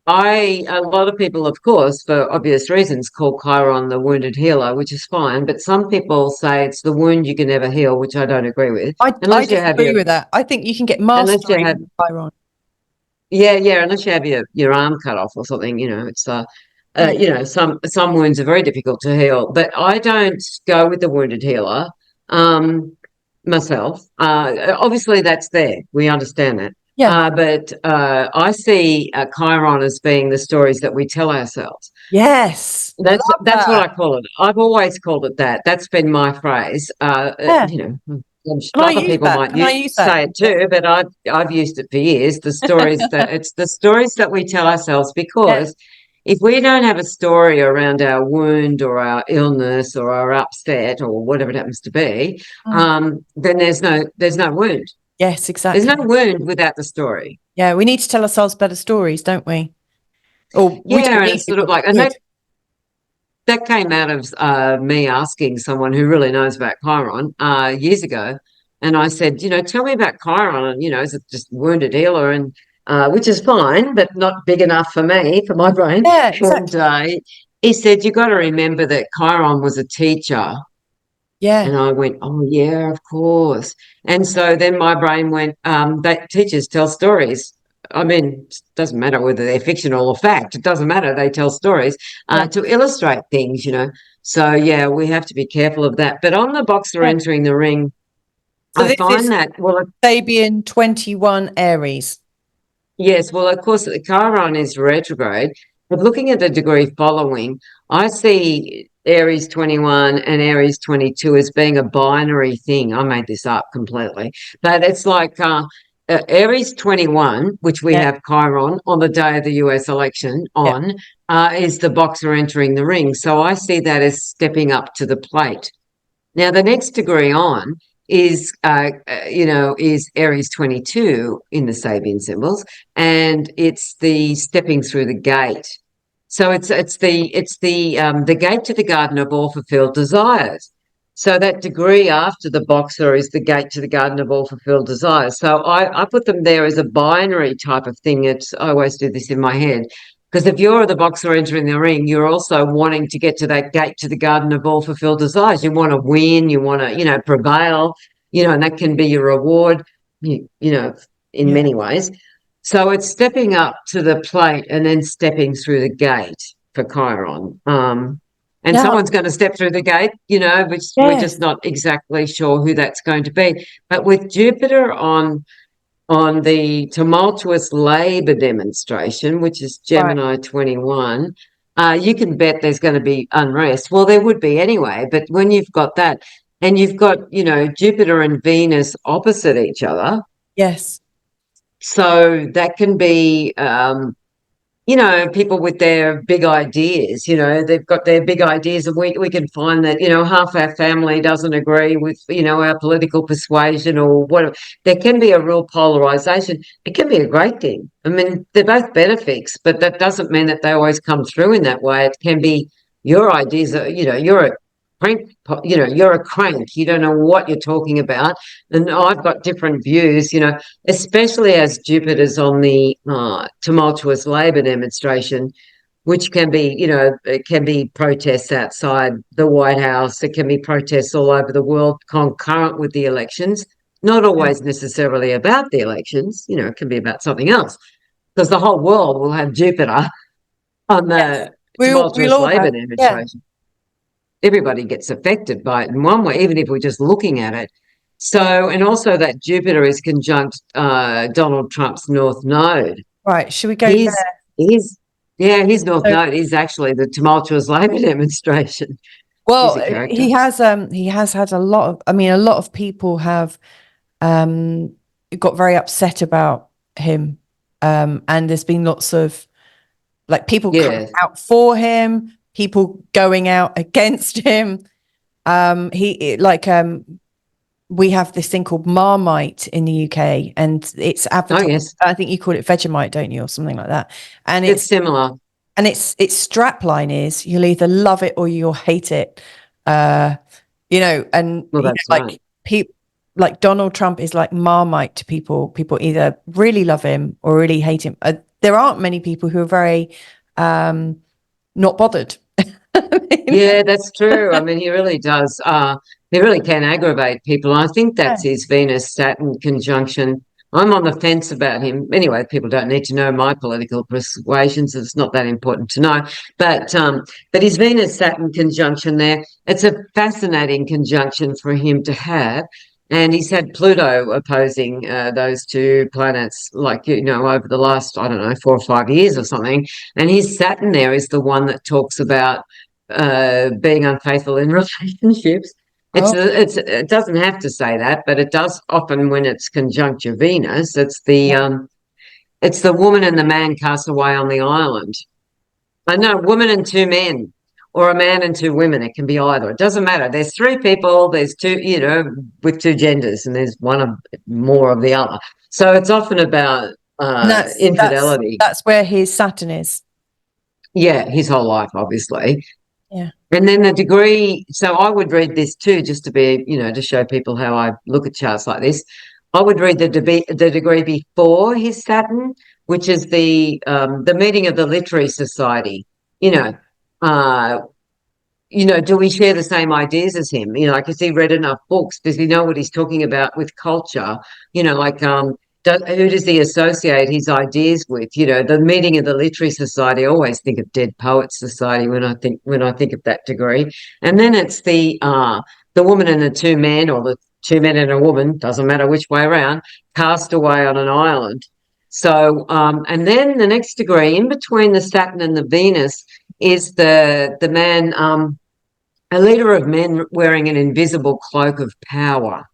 S2: a lot of people, of course, for obvious reasons, call Chiron the wounded healer, which is fine. But some people say it's the wound you can never heal, which I don't agree with.
S1: I disagree with that. I think you can get mastery with Chiron.
S2: Yeah, unless you have your arm cut off or something, it's some wounds are very difficult to heal. But I don't go with the wounded healer myself. Obviously, that's there. We understand that.
S1: Yeah.
S2: But I see Chiron as being the stories that we tell ourselves.
S1: Yes.
S2: That's what I call it. I've always called it that. That's been my phrase. Other people might say it too, but I've used it for years. The stories it's the stories that we tell ourselves, because if we don't have a story around our wound or our illness or our upset or whatever it happens to be, then there's no wound.
S1: Yes, exactly.
S2: There's no wound without the story.
S1: Yeah, we need to tell ourselves better stories, don't we? Or we don't need
S2: sort of like, and that came out of me asking someone who really knows about Chiron years ago, and I said, tell me about Chiron, and is it just wounded healer, and which is fine, but not big enough for me, for my brain.
S1: Yeah, exactly.
S2: And he said, you got to remember that Chiron was a teacher.
S1: Yeah.
S2: And I went, oh, yeah, of course. And so then my brain went, that teachers tell stories. I mean, it doesn't matter whether they're fictional or fact. It doesn't matter. They tell stories to illustrate things, So, yeah, we have to be careful of that. But on the boxer entering the ring, so I find that,
S1: Sabian 21 Aries.
S2: Yes, well, of course, Chiron is retrograde. But looking at the degree following, I see Aries 21 and Aries 22 as being a binary thing. I made this up completely. But it's like Aries 21, which we have Chiron on the day of the US election is the boxer entering the ring. So I see that as stepping up to the plate. Now, the next degree on is Aries 22 in the Sabian symbols, and it's the stepping through the gate. So it's the gate to the garden of all fulfilled desires. So that degree after the boxer is the gate to the garden of all fulfilled desires. So I put them there as a binary type of thing. I always do this in my head. Because if you're the boxer entering the ring, you're also wanting to get to that gate to the garden of all fulfilled desires. You want to win, you want to, prevail, and that can be your reward, in many ways. So it's stepping up to the plate and then stepping through the gate for Chiron. And
S1: Yeah.
S2: someone's going to step through the gate, which we're just
S1: Yes.
S2: not exactly sure who that's going to be. But with Jupiter on the tumultuous labor demonstration, which is
S1: Right.
S2: Gemini 21, you can bet there's going to be unrest. Well, there would be anyway, but when you've got that, and you've got, Jupiter and Venus opposite each other,
S1: Yes.
S2: so that can be, people with their big ideas, they've got their big ideas, and we can find that, half our family doesn't agree with, our political persuasion or whatever. There can be a real polarization. It can be a great thing. I mean, they're both benefics, but that doesn't mean that they always come through in that way. It can be your ideas are, you're a crank, you're a crank. You don't know what you're talking about. And I've got different views, especially as Jupiter's on the tumultuous labor demonstration, which can be, it can be protests outside the White House. It can be protests all over the world concurrent with the elections, not always necessarily about the elections. It can be about something else, because the whole world will have Jupiter on
S1: Yes.
S2: the
S1: We'll
S2: tumultuous
S1: all
S2: labor
S1: have. Yeah.
S2: demonstration. Everybody gets affected by it in one way, even if we're just looking at it. So, and also that Jupiter is conjunct Donald Trump's North Node.
S1: Right. Should we go there?
S2: His, his, yeah, his North
S1: So,
S2: Node is actually the tumultuous labor demonstration. He's
S1: well,
S2: a character.
S1: he has had a lot of, a lot of people have got very upset about him. And there's been lots of like people coming
S2: Yeah.
S1: out for him, people going out against him. We have this thing called Marmite in the UK, and it's
S2: Oh,
S1: advertised.
S2: yes.
S1: I think you call it Vegemite, don't you, or something like that? And
S2: It's similar.
S1: and its strapline is you'll either love it or you'll hate it. And
S2: Well, that's
S1: like
S2: right.
S1: people like Donald Trump is like Marmite to people. People either really love him or really hate him. There aren't many people who are very not bothered.
S2: Yeah, that's true. I mean, he really does. He really can aggravate people. I think that's his Venus-Saturn conjunction. I'm on the fence about him. Anyway, people don't need to know my political persuasions. It's not that important to know. But his Venus-Saturn conjunction there, it's a fascinating conjunction for him to have. And he's had Pluto opposing those two planets, like, over the last, I don't know, 4 or 5 years or something. And his Saturn there is the one that talks about being unfaithful in relationships. It doesn't have to say that, but it does often when it's conjunct your Venus. It's the woman and the man cast away on the island. I know, woman and two men, or a man and two women. It can be either. It doesn't matter. There's three people. There's two, with two genders, and there's one of more of the other. So it's often about infidelity.
S1: That's where his Saturn is.
S2: Yeah, his whole life, obviously.
S1: Yeah.
S2: And then the degree, so I would read this too, just to be, to show people how I look at charts like this. I would read the degree before his Saturn, which is the meeting of the Literary Society. Do we share the same ideas as him? Like, has he read enough books? Does he know what he's talking about with culture? Who does he associate his ideas with? The meeting of the Literary Society. I always think of Dead Poets Society when I think of that degree. And then it's the woman and the two men, or the two men and a woman, doesn't matter which way around, cast away on an island. So, and then the next degree in between the Saturn and the Venus is the man, a leader of men wearing an invisible cloak of power.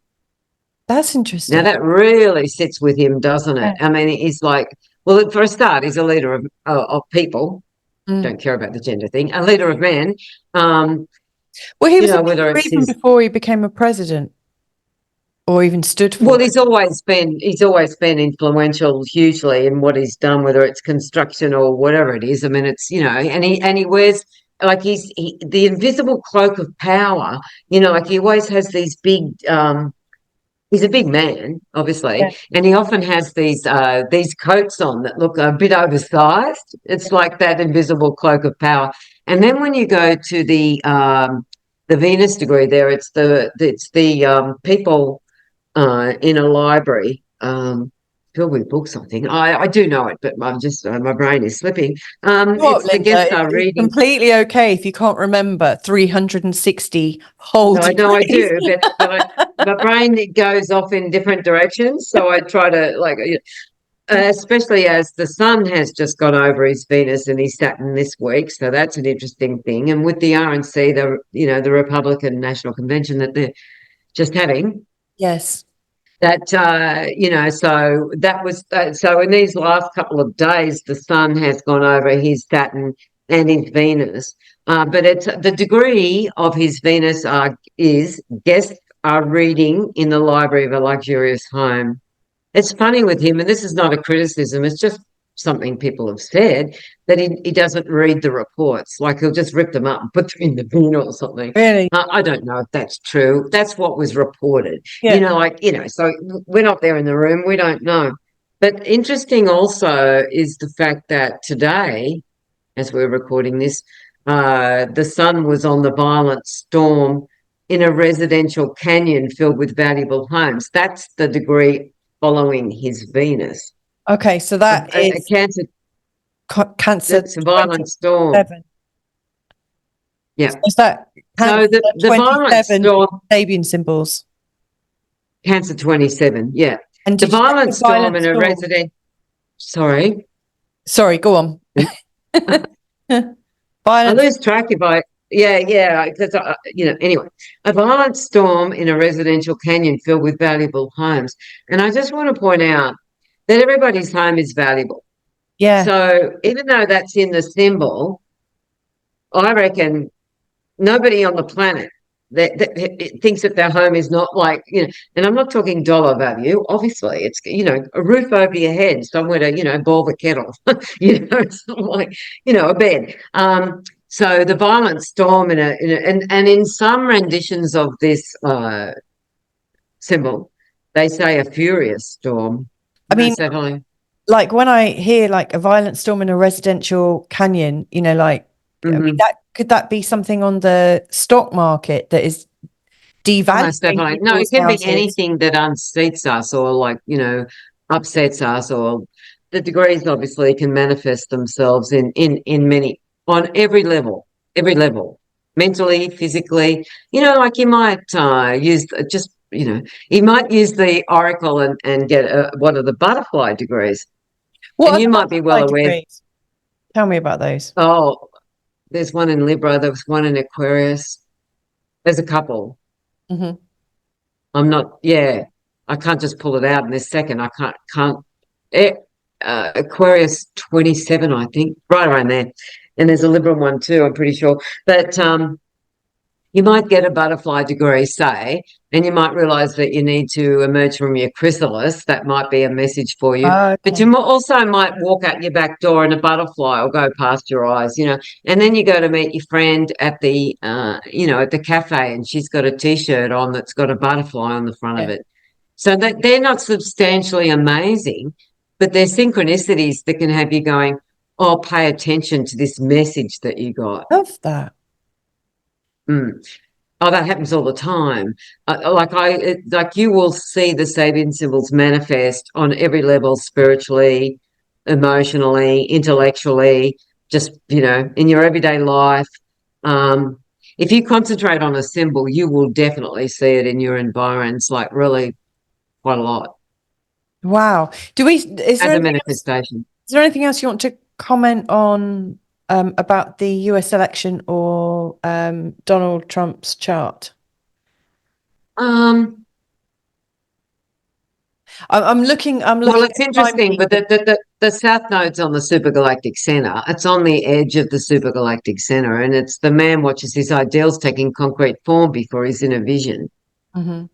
S1: That's interesting.
S2: Now that really sits with him, doesn't it? I mean, he's like, well, for a start, he's a leader of people. Don't care about the gender thing. A leader of men.
S1: Well, he was even before he became a president, or even stood for.
S2: Well, he's always been influential hugely in what he's done, whether it's construction or whatever it is. I mean, it's and he wears, like, the invisible cloak of power. Like, he always has these big. He's a big man, obviously, and he often has these coats on that look a bit oversized. It's like that invisible cloak of power. And then when you go to the Venus degree, there it's the people in a library who filled with books, I think. I do know it, but I'm just my brain is slipping.
S1: What,
S2: It's the
S1: Lynda?
S2: guest star
S1: It's
S2: reading.
S1: completely okay if you can't remember 360 whole
S2: No, I know I
S1: degrees.
S2: do, but my brain it goes off in different directions. So I try to especially as the sun has just gone over his Venus and his Saturn this week, so that's an interesting thing. And with the RNC, the Republican National Convention that they're just having,
S1: Yes.
S2: that so that was so in these last couple of days, the sun has gone over his Saturn and his Venus, but it's the degree of his Venus is guests are reading in the library of a luxurious home. It's funny with him, and this is not a criticism, it's just something people have said, that he doesn't read the reports. Like he'll just rip them up and put them in the bin or something.
S1: Really?
S2: I don't know if that's true. That's what was reported.
S1: Yeah.
S2: So we're not there in the room. We don't know. But interesting also is the fact that today, as we're recording this, the sun was on the violent storm in a residential canyon filled with valuable homes. That's the degree following his Venus.
S1: Okay, so that
S2: A
S1: is
S2: Cancer,
S1: Cancer
S2: that's a violent storm.
S1: 27.
S2: Yeah.
S1: So is that
S2: So
S1: Cancer
S2: the violent
S1: 27
S2: storm,
S1: Sabian symbols?
S2: Cancer 27, yeah.
S1: And
S2: The
S1: did you say
S2: violent
S1: the
S2: storm
S1: violent
S2: in a
S1: storm?
S2: resident, sorry.
S1: Sorry, go on.
S2: I
S1: Violent.
S2: lose track if because anyway, a violent storm in a residential canyon filled with valuable homes. And I just want to point out that everybody's home is valuable.
S1: Yeah.
S2: So even though that's in the symbol, I reckon nobody on the planet that thinks that their home is not and I'm not talking dollar value. Obviously, it's a roof over your head, somewhere to boil the kettle. It's not like a bed. So the violent storm and in some renditions of this symbol, they say a furious storm.
S1: I mean,
S2: Is that how
S1: like when I hear like a violent storm in a residential canyon, I mean,
S2: Mhm.
S1: that could that be something on the stock market that is
S2: Most
S1: devaluing
S2: definitely. No, it
S1: people's
S2: can be
S1: houses?
S2: anything that unseats us or upsets us, or the degrees obviously can manifest themselves in many on every level, mentally, physically. Like you might use just you might use the oracle and get one of the butterfly degrees,
S1: What
S2: and
S1: are
S2: you
S1: the
S2: might be well
S1: butterfly
S2: aware.
S1: degrees? Tell me about those.
S2: Oh, there's one in Libra. There was one in Aquarius. There's a couple.
S1: Hmm.
S2: I'm not, yeah, I can't just pull it out in this second. I can't. Eh, Aquarius 27, I think, right around there. And there's a Libra one too, I'm pretty sure. But you might get a butterfly degree, say, and you might realize that you need to emerge from your chrysalis. That might be a message for you. But
S1: Okay.
S2: you also might walk out your back door and a butterfly will go past your eyes. And then you go to meet your friend at at the cafe, and she's got a T-shirt on that's got a butterfly on the front of
S1: Yeah.
S2: it. So that they're not substantially amazing, but they're synchronicities that can have you going, oh, pay attention to this message that you got.
S1: Love that.
S2: Mm. Oh, that happens all the time. Like you will see the Sabian symbols manifest on every level, spiritually, emotionally, intellectually, just in your everyday life. Um, if you concentrate on a symbol, you will definitely see it in your environs, like really quite a lot
S1: Wow.
S2: as a manifestation.
S1: Is there anything else you want to comment on about the US election or Donald Trump's chart?
S2: Um,
S1: I'm looking. I'm
S2: well,
S1: looking
S2: it's
S1: at time
S2: interesting, but
S1: keeping.
S2: the South Node's on the supergalactic center. It's on the edge of the supergalactic center, and it's the man watches his ideals taking concrete form before he's in a vision.
S1: Hmm.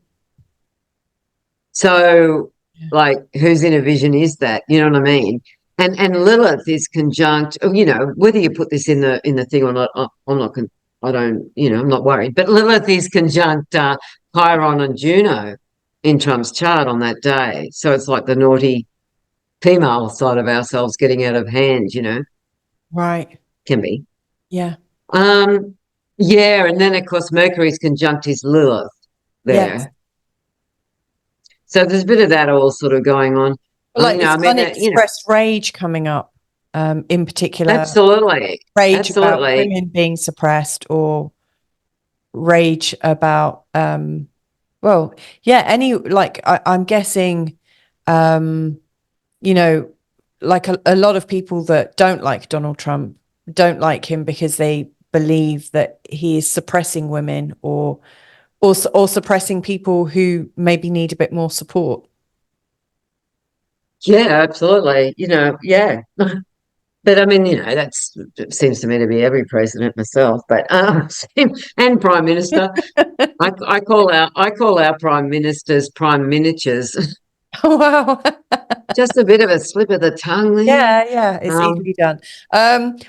S2: So,
S1: Yeah.
S2: like, whose inner vision is that? You know what I mean? And Lilith is conjunct. Whether you put this in the thing or not, I'm not. I don't. I'm not worried. But Lilith is conjunct Chiron and Juno in Trump's chart on that day. So it's like the naughty female side of ourselves getting out of hand.
S1: Right.
S2: Can be.
S1: Yeah.
S2: Um. Yeah, and then of course Mercury's conjunct his Lilith
S1: Yes.
S2: there. So there's a bit of that all sort of going on.
S1: Like
S2: You know,
S1: this
S2: I mean,
S1: unexpressed rage coming up, in particular,
S2: absolutely,
S1: rage about
S2: absolutely.
S1: women being suppressed, or rage about, well, yeah, I'm guessing, you know, like a lot of people that don't like Donald Trump don't like him because they believe that he is suppressing women, or suppressing people who maybe need a bit more support.
S2: Yeah, absolutely. You know, yeah. But I mean, you know, it seems to me to be every president myself, but and prime minister. I call our prime ministers prime miniatures.
S1: Oh, wow.
S2: Just a bit of a slip of the tongue there.
S1: Yeah, it's
S2: Um,
S1: easily done.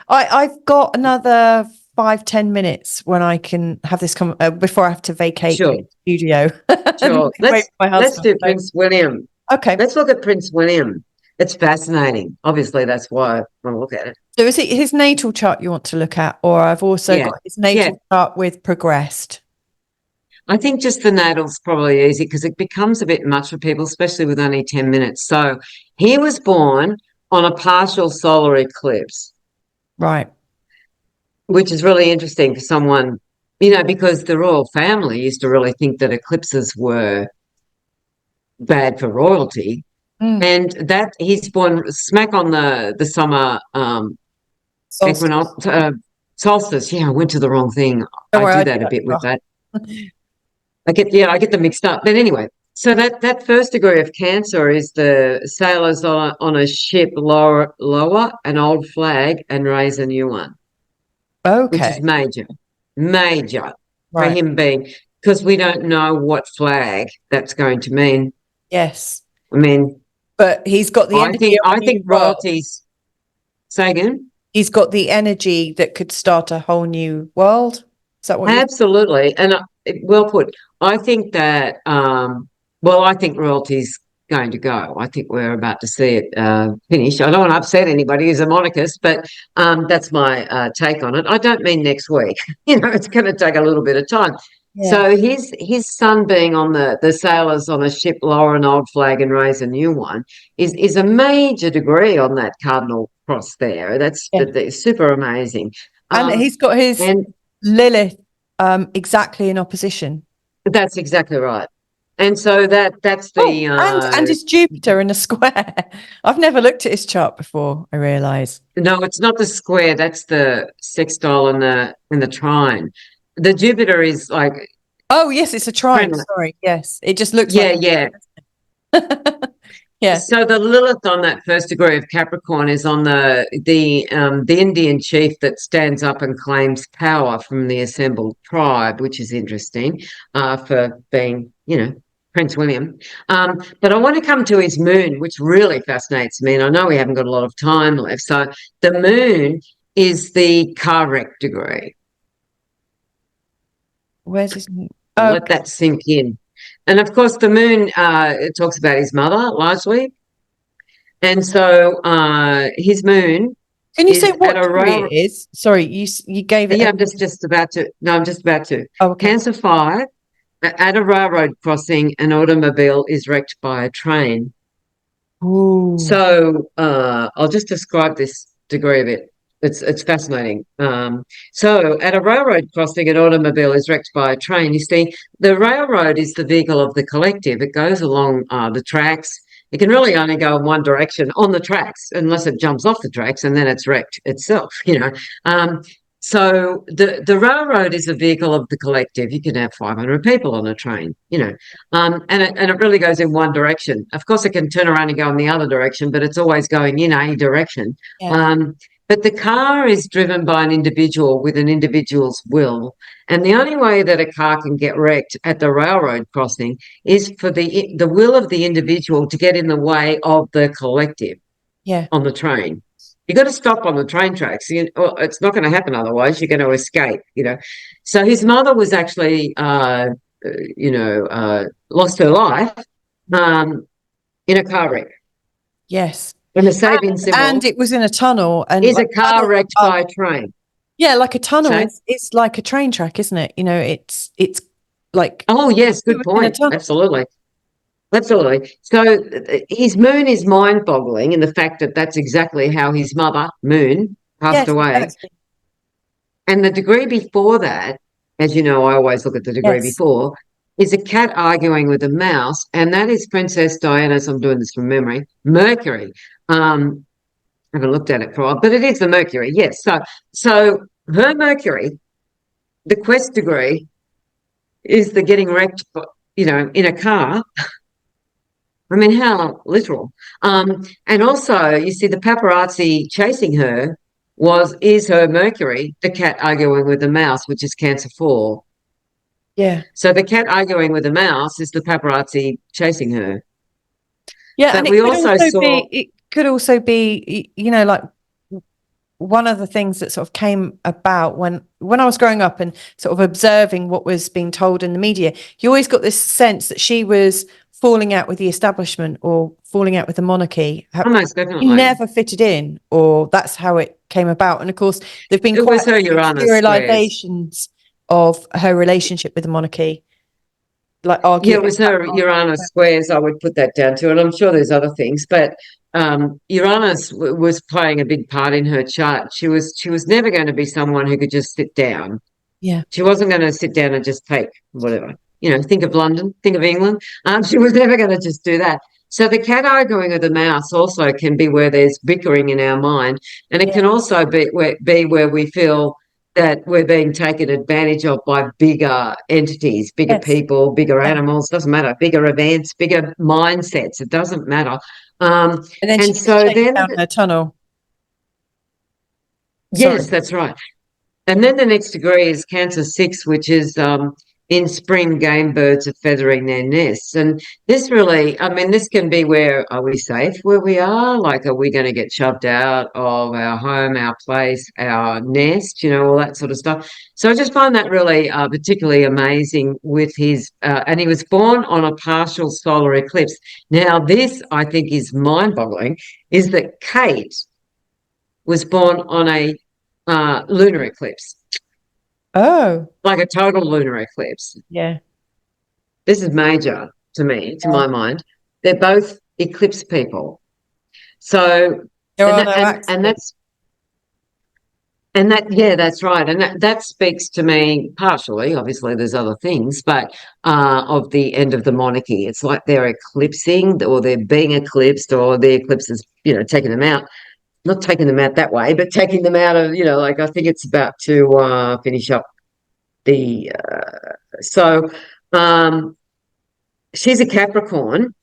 S1: I've got another 5-10 minutes when I can have this before I have to vacate
S2: sure,
S1: the studio and
S2: sure.
S1: wait for my
S2: Let's
S1: husband.
S2: do Prince William.
S1: Okay.
S2: Let's look at Prince William. It's fascinating. Obviously, that's why I want to look at it.
S1: So is it his natal chart you want to look at, or I've also
S2: Yeah,
S1: got his
S2: yeah.
S1: natal chart with progressed?
S2: I think just the natal's probably easy because it becomes a bit much for people, especially with only 10 minutes. So he was born on a partial solar eclipse,
S1: Right.
S2: which is really interesting for someone, you know, because the royal family used to really think that eclipses were bad for royalty.
S1: Mm.
S2: And that he's born smack on the summer
S1: Solstice.
S2: equinox solstice. Yeah, I went to the wrong thing.
S1: Don't
S2: I
S1: worry,
S2: do
S1: I do
S2: that a
S1: that
S2: bit
S1: as
S2: with
S1: well.
S2: that. I get them mixed up. But anyway, so that first degree of Cancer is the sailors on a ship lower an old flag and raise a new one, which is
S1: Okay.
S2: major for
S1: Right.
S2: him being, because we don't know what flag that's going to mean.
S1: Yes.
S2: I mean,
S1: But he's got the energy of a
S2: I think
S1: new world.
S2: royalties. Say again.
S1: He's got the energy that could start a whole new world. Is that what you're
S2: Absolutely, and well put. I think that well, I think royalty's going to go. I think we're about to see it finish. I don't want to upset anybody who's a monarchist, but that's my take on it. I don't mean next week. You know, it's going to take a little bit of time.
S1: Yeah.
S2: So his son being on the sailors on a ship, lower an old flag and raise a new one, is a major degree on that cardinal cross there.
S1: Yeah.
S2: That's super amazing.
S1: And he's got his
S2: And
S1: Lilith exactly in opposition.
S2: that's exactly right. And so that's
S1: Oh,
S2: the
S1: and his Jupiter in a square. I've never looked at his chart before, I realise.
S2: no, it's not the square, that's the sextile and the trine. The Jupiter is like
S1: Oh, yes, it's a trine.
S2: friendly.
S1: Sorry. Yes. It just looks
S2: Yeah,
S1: like
S2: yeah.
S1: yeah.
S2: So the Lilith on that first degree of Capricorn is on the Indian chief that stands up and claims power from the assembled tribe, which is interesting for being, you know, Prince William. But I want to come to his moon, which really fascinates me. And I know we haven't got a lot of time left. So the moon is the car wreck degree.
S1: Where's his moon?
S2: Let that sink in. And of course, the moon it talks about his mother largely. And so his moon
S1: Can you say
S2: is at
S1: what
S2: a
S1: degree it is? Sorry, you gave it.
S2: yeah, I'm just about to. No, I'm just about to.
S1: Oh, okay.
S2: Cancer 5, at a railroad crossing, an automobile is wrecked by a train.
S1: Ooh.
S2: So I'll just describe this degree of it. It's fascinating. So at a railroad crossing, an automobile is wrecked by a train. You see, the railroad is the vehicle of the collective. It goes along the tracks. It can really only go in one direction on the tracks, unless it jumps off the tracks and then it's wrecked itself. You know, so the railroad is a vehicle of the collective. You can have 500 people on a train. You know, and it really goes in one direction. Of course, it can turn around and go in the other direction, but it's always going in a direction.
S1: Yeah.
S2: But the car is driven by an individual with an individual's will. And the only way that a car can get wrecked at the railroad crossing is for the will of the individual to get in the way of the collective
S1: Yeah.
S2: on the train. You've got to stop on the train tracks. It's not going to happen otherwise. You're going to escape, you know. So his mother was actually, lost her life in a car wreck.
S1: Yes.
S2: And the Sabian
S1: And
S2: symbol
S1: it was in a tunnel, and
S2: is a
S1: like
S2: car
S1: tunnel,
S2: wrecked by a train.
S1: yeah, like a tunnel
S2: So,
S1: is like a train track, isn't it? You know, it's like
S2: oh, yes,
S1: it
S2: good
S1: was in a
S2: point.
S1: tunnel.
S2: Absolutely. Absolutely. So his moon is mind-boggling in the fact that that's exactly how his mother, Moon, passed
S1: Yes,
S2: away.
S1: exactly.
S2: And the degree before that, as you know, I always look at the degree
S1: Yes.
S2: before, is a cat arguing with a mouse, and that is Princess Diana's, I'm doing this from memory, Mercury. I haven't looked at it for a while, but it is the Mercury, yes. So her Mercury, the quest degree, is the getting wrecked, in a car. I mean, how literal. And also, you see, the paparazzi chasing her is her Mercury, the cat arguing with the mouse, which is Cancer 4.
S1: Yeah.
S2: So the cat arguing with the mouse is the paparazzi chasing her.
S1: Yeah, and
S2: But we also saw,
S1: it could also be, like one of the things that sort of came about when I was growing up and sort of observing what was being told in the media, you always got this sense that she was falling out with the establishment or falling out with the monarchy.
S2: almost
S1: She
S2: definitely,
S1: never fitted in, or that's how it came about. And of course, there've been
S2: it
S1: quite
S2: was
S1: a
S2: her
S1: few
S2: Uranus squares.
S1: serializations of her relationship with the monarchy, like
S2: Yeah,
S1: argue.
S2: it was her Uranus squares, I would put that down to, and I'm sure there's other things, but Uranus was playing a big part in her chart. She was never going to be someone who could just sit down.
S1: Yeah.
S2: She wasn't going to sit down and just take whatever, think of London, think of England. She was never going to just do that. So the cat arguing with the mouse also can be where there's bickering in our mind, and it
S1: Yeah.
S2: can also be where we feel that we're being taken advantage of by bigger entities, bigger
S1: Yes.
S2: people, bigger
S1: Yeah.
S2: animals, doesn't matter, bigger events, bigger mindsets, it doesn't matter.
S1: And then she
S2: And
S1: gets
S2: so
S1: chased
S2: then,
S1: down her tunnel.
S2: yes,
S1: Sorry.
S2: that's right. And then the next degree is Cancer 6, which is in spring, game birds are feathering their nests. And this really, I mean, this can be where are we safe where we are? Like, are we going to get shoved out of our home, our place, our nest, all that sort of stuff. So I just find that really particularly amazing with and he was born on a partial solar eclipse. Now, this I think is mind boggling, is that Kate was born on a lunar eclipse,
S1: Oh,
S2: like a total lunar eclipse.
S1: yeah.
S2: This is major to me, to my mind. They're both eclipse people. So,
S1: There
S2: and
S1: are
S2: that,
S1: no
S2: and
S1: accidents.
S2: that's and that yeah, that's right, and that speaks to me partially. Obviously, there's other things, but of the end of the monarchy, it's like they're eclipsing, or they're being eclipsed, or the eclipse is taking them out. Not taking them out that way, but taking them out of like I think it's about to finish up the so she's a Capricorn,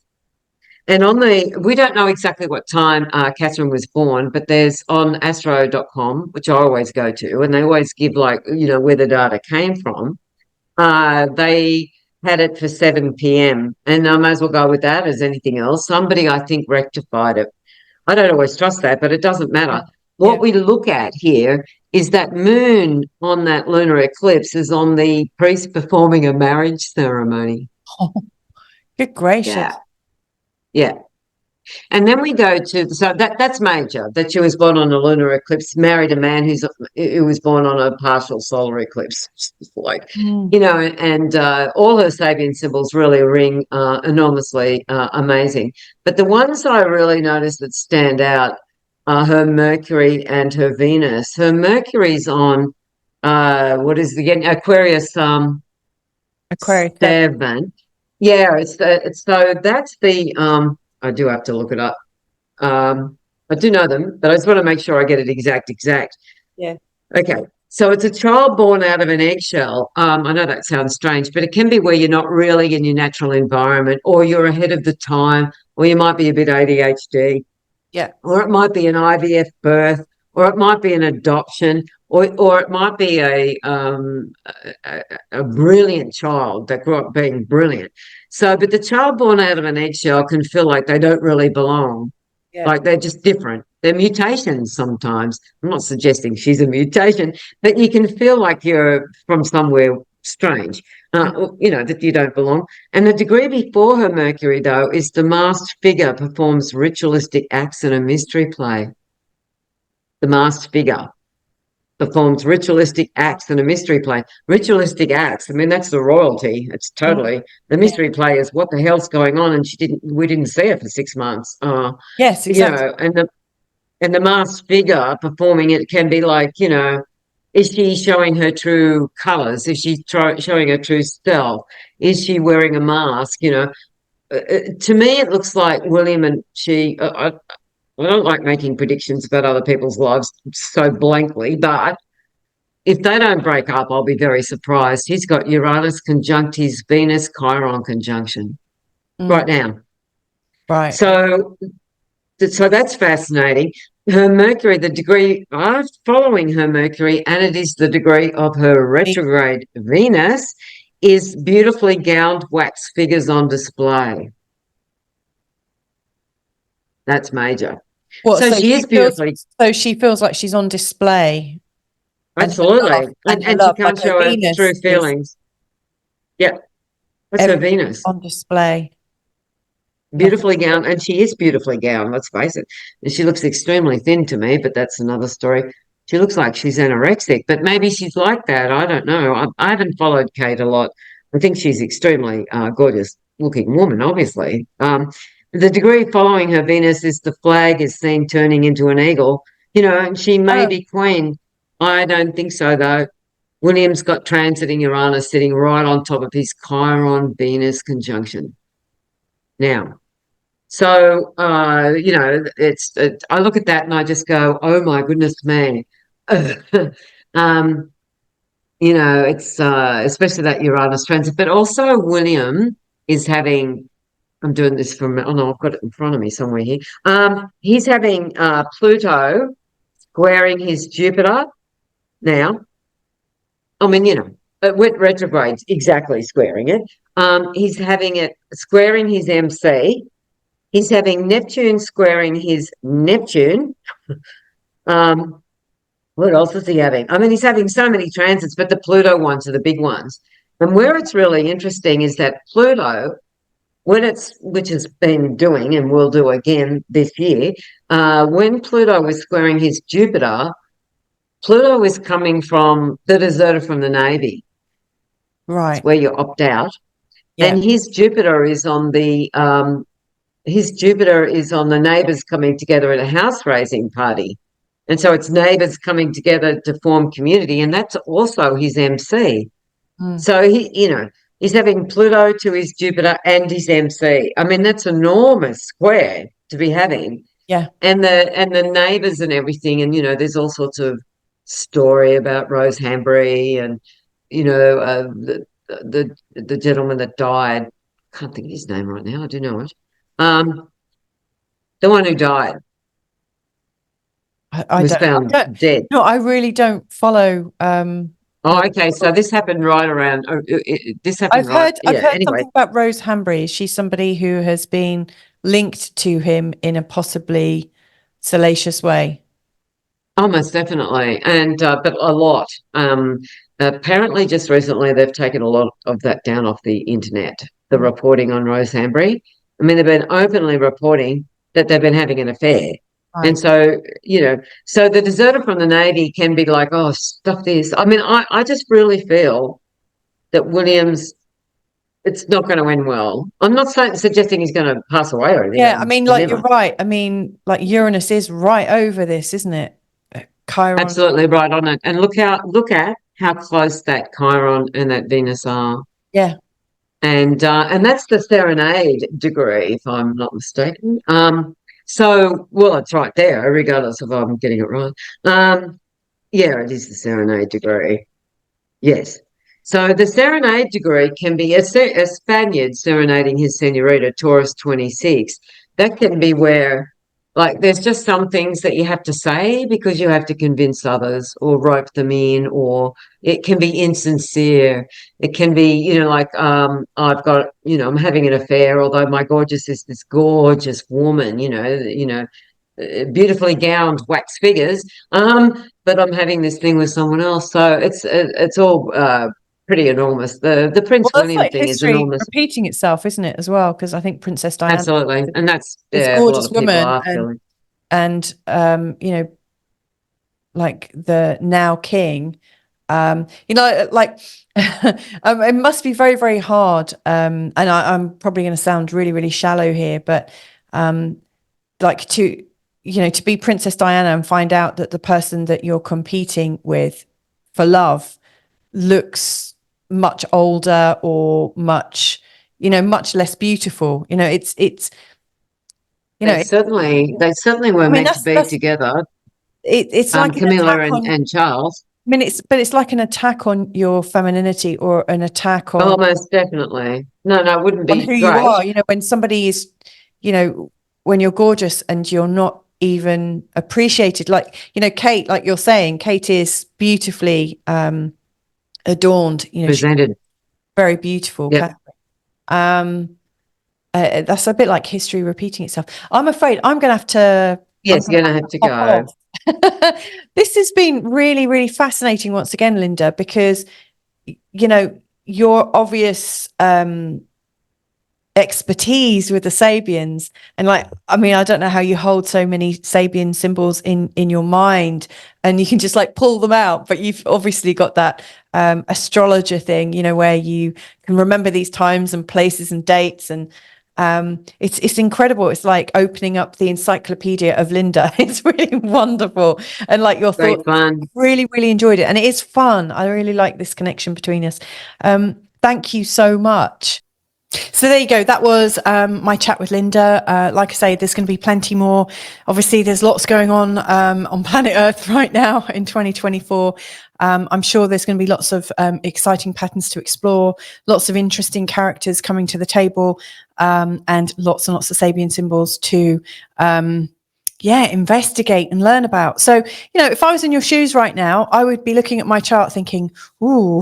S2: and we don't know exactly what time Catherine was born, but there's on astro.com, which I always go to, and they always give where the data came from. They had it for 7 p.m. and I may as well go with that as anything else. Somebody I think rectified it. I don't always trust that, but it doesn't matter.
S1: Yeah.
S2: What we look at here is that moon on that lunar eclipse is on the priest performing a marriage ceremony.
S1: Oh, good gracious.
S2: Yeah. Yeah. And then we go to so that's major, that she was born on a lunar eclipse, married a man who was born on a partial solar eclipse. Like, and all her Sabian symbols really ring enormously amazing. But the ones I really noticed that stand out are her Mercury and her Venus. Her Mercury's on what is again Aquarius
S1: Aquarius 7.
S2: 7. Yeah, it's so that's the I do have to look it up. I do know them, but I just want to make sure I get it exact.
S1: Yeah.
S2: Okay. So it's a child born out of an eggshell. I know that sounds strange, but it can be where you're not really in your natural environment, or you're ahead of the time, or you might be a bit ADHD.
S1: Yeah.
S2: Or it might be an IVF birth, or it might be an adoption, or it might be a brilliant child that grew up being brilliant. So, but the child born out of an eggshell can feel like they don't really belong,
S1: Yeah.
S2: like they're just different. They're mutations sometimes. I'm not suggesting she's a mutation, but you can feel like you're from somewhere strange, that you don't belong. And the degree before her Mercury, though, is the masked figure performs ritualistic acts in a mystery play. The masked figure. performs ritualistic acts in a mystery play. Ritualistic acts, I mean, that's the royalty. It's totally the mystery play is what the hell's going on, and we didn't see her for 6 months.
S1: Yes,
S2: You
S1: exactly.
S2: know, and the masked figure performing it can be like, you know, is she showing her true colors? Is she showing her true self? Is she wearing a mask? You know, to me, it looks like William and she. I don't like making predictions about other people's lives so blankly, but if they don't break up, I'll be very surprised. He's got Uranus conjunct his Venus Chiron conjunction right now.
S1: Right.
S2: So that's fascinating. Her Mercury, the degree following her Mercury, and it is the degree of her retrograde Venus, is beautifully gowned wax figures on display. That's major.
S1: Well,
S2: so she is beautifully.
S1: So she feels like she's on display.
S2: Absolutely. And she
S1: love,
S2: can't
S1: like
S2: show her true feelings. Yeah. That's her Venus.
S1: On display.
S2: Beautifully gowned, and she is beautifully gowned, let's face it. And she looks extremely thin to me, but that's another story. She looks like she's anorexic, but maybe she's like that. I don't know. I haven't followed Kate a lot. I think she's extremely gorgeous looking woman, obviously. The degree following her Venus is the flag is seen turning into an eagle, you know, and she may be queen. I don't think so, though. William's got transiting Uranus sitting right on top of his Chiron Venus conjunction. Now, so, you know, I look at that and I just go, oh my goodness me. You know, it's especially that Uranus transit, but also William is having, I'm doing this from, oh no, I've got it in front of me somewhere here. He's having Pluto squaring his Jupiter now. I mean, you know, with retrogrades, exactly squaring it. He's having it squaring his MC. He's having Neptune squaring his Neptune. What else is he having? I mean, he's having so many transits, but the Pluto ones are the big ones. And where it's really interesting is that Pluto, which has been doing and will do again this year, when Pluto was squaring his Jupiter, Pluto is coming from the deserter from the Navy.
S1: Right.
S2: It's where you opt out. Yeah. And his Jupiter is on the neighbours coming together at a house raising party. And so it's neighbours coming together to form community, and that's also his MC. So he's having Pluto to his Jupiter and his MC. I mean, that's enormous square to be having.
S1: Yeah.
S2: And the neighbours and everything, and there's all sorts of story about Rose Hambury and the gentleman that died. I can't think of his name right now. I do know it. The one who died.
S1: I
S2: was found dead.
S1: No, I really don't follow.
S2: Okay. So this happened right around. This happened.
S1: I've heard something about Rose Hambury. Is she somebody who has been linked to him in a possibly salacious way?
S2: Oh, most definitely, and but a lot. Apparently, just recently they've taken a lot of that down off the internet. The reporting on Rose Hambury. I mean, they've been openly reporting that they've been having an affair. Right. And so, so the deserter from the Navy can be like, oh, stuff this. I mean, I just really feel that Williams, it's not going to end well. I'm not suggesting he's going to pass away or anything.
S1: Yeah, I mean, like, you're right. I mean, like, Uranus is right over this, isn't it? Chiron.
S2: Absolutely right on it. And look at how close that Chiron and that Venus are.
S1: Yeah. And
S2: that's the serenade degree, if I'm not mistaken. So, well, it's right there, regardless of I'm getting it right. Yeah, it is the serenade degree. Yes. So the serenade degree can be a Spaniard serenading his senorita, Taurus 26. That can be where, like, there's just some things that you have to say because you have to convince others or rope them in, or it can be insincere. It can be, like, I've got, I'm having an affair, although my gorgeous is this gorgeous woman, beautifully gowned wax figures, but I'm having this thing with someone else. So it's all pretty enormous. The Prince William thing is enormous.
S1: Repeating itself, isn't it, as well? Because I think Princess Diana,
S2: absolutely, and that's
S1: this gorgeous woman, and like the now king, you know, like it must be very, very hard. And I'm probably going to sound really, really shallow here, but like to, you know, to be Princess Diana and find out that the person that you're competing with for love looks much older or much, you know, much less beautiful. You know, it's you know,
S2: They certainly were
S1: I mean,
S2: meant to be together.
S1: it's like an
S2: Camilla
S1: attack on.
S2: and Charles.
S1: I mean, it's like an attack on your femininity, or an attack on
S2: Oh, most definitely. No, it wouldn't be
S1: who you
S2: great.
S1: are. You know, when somebody is, you know, when you're gorgeous and you're not even appreciated, like, you know, Kate, like you're saying, Kate is beautifully adorned. You know, she's
S2: Presented.
S1: very beautiful.
S2: Yep.
S1: That's a bit like history repeating itself. I'm afraid I'm going to have to.
S2: Yes, you're going to have to go.
S1: This has been really, really fascinating once again, Lynda, because, you know, your obvious expertise with the Sabians, and like, I mean, I don't know how you hold so many Sabian symbols in your mind and you can just like pull them out, but you've obviously got that astrologer thing, you know, where you can remember these times and places and dates, and it's incredible. It's like opening up the encyclopedia of Lynda. It's really wonderful, and like your
S2: Great
S1: thoughts.
S2: fun.
S1: Really, really enjoyed it, and it is fun. I really like this connection between us. Thank you so much. So there you go. That was my chat with Lynda. Like I say, there's going to be plenty more. Obviously, there's lots going on planet Earth right now in 2024. I'm sure there's going to be lots of exciting patterns to explore, lots of interesting characters coming to the table, and lots of Sabian symbols to investigate and learn about. So, you know, if I was in your shoes right now, I would be looking at my chart thinking, ooh,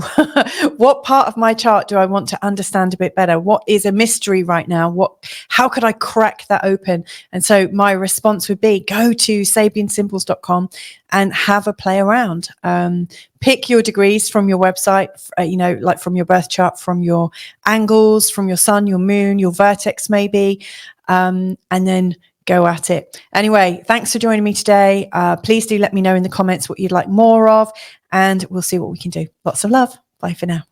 S1: what part of my chart do I want to understand a bit better? What is a mystery right now? How could I crack that open? And so my response would be, go to sabiansymbols.com and have a play around. Pick your degrees from your website, you know, like from your birth chart, from your angles, from your sun, your moon, your vertex maybe, and then go at it. Anyway, thanks for joining me today. Please do let me know in the comments what you'd like more of, and we'll see what we can do. Lots of love. Bye for now.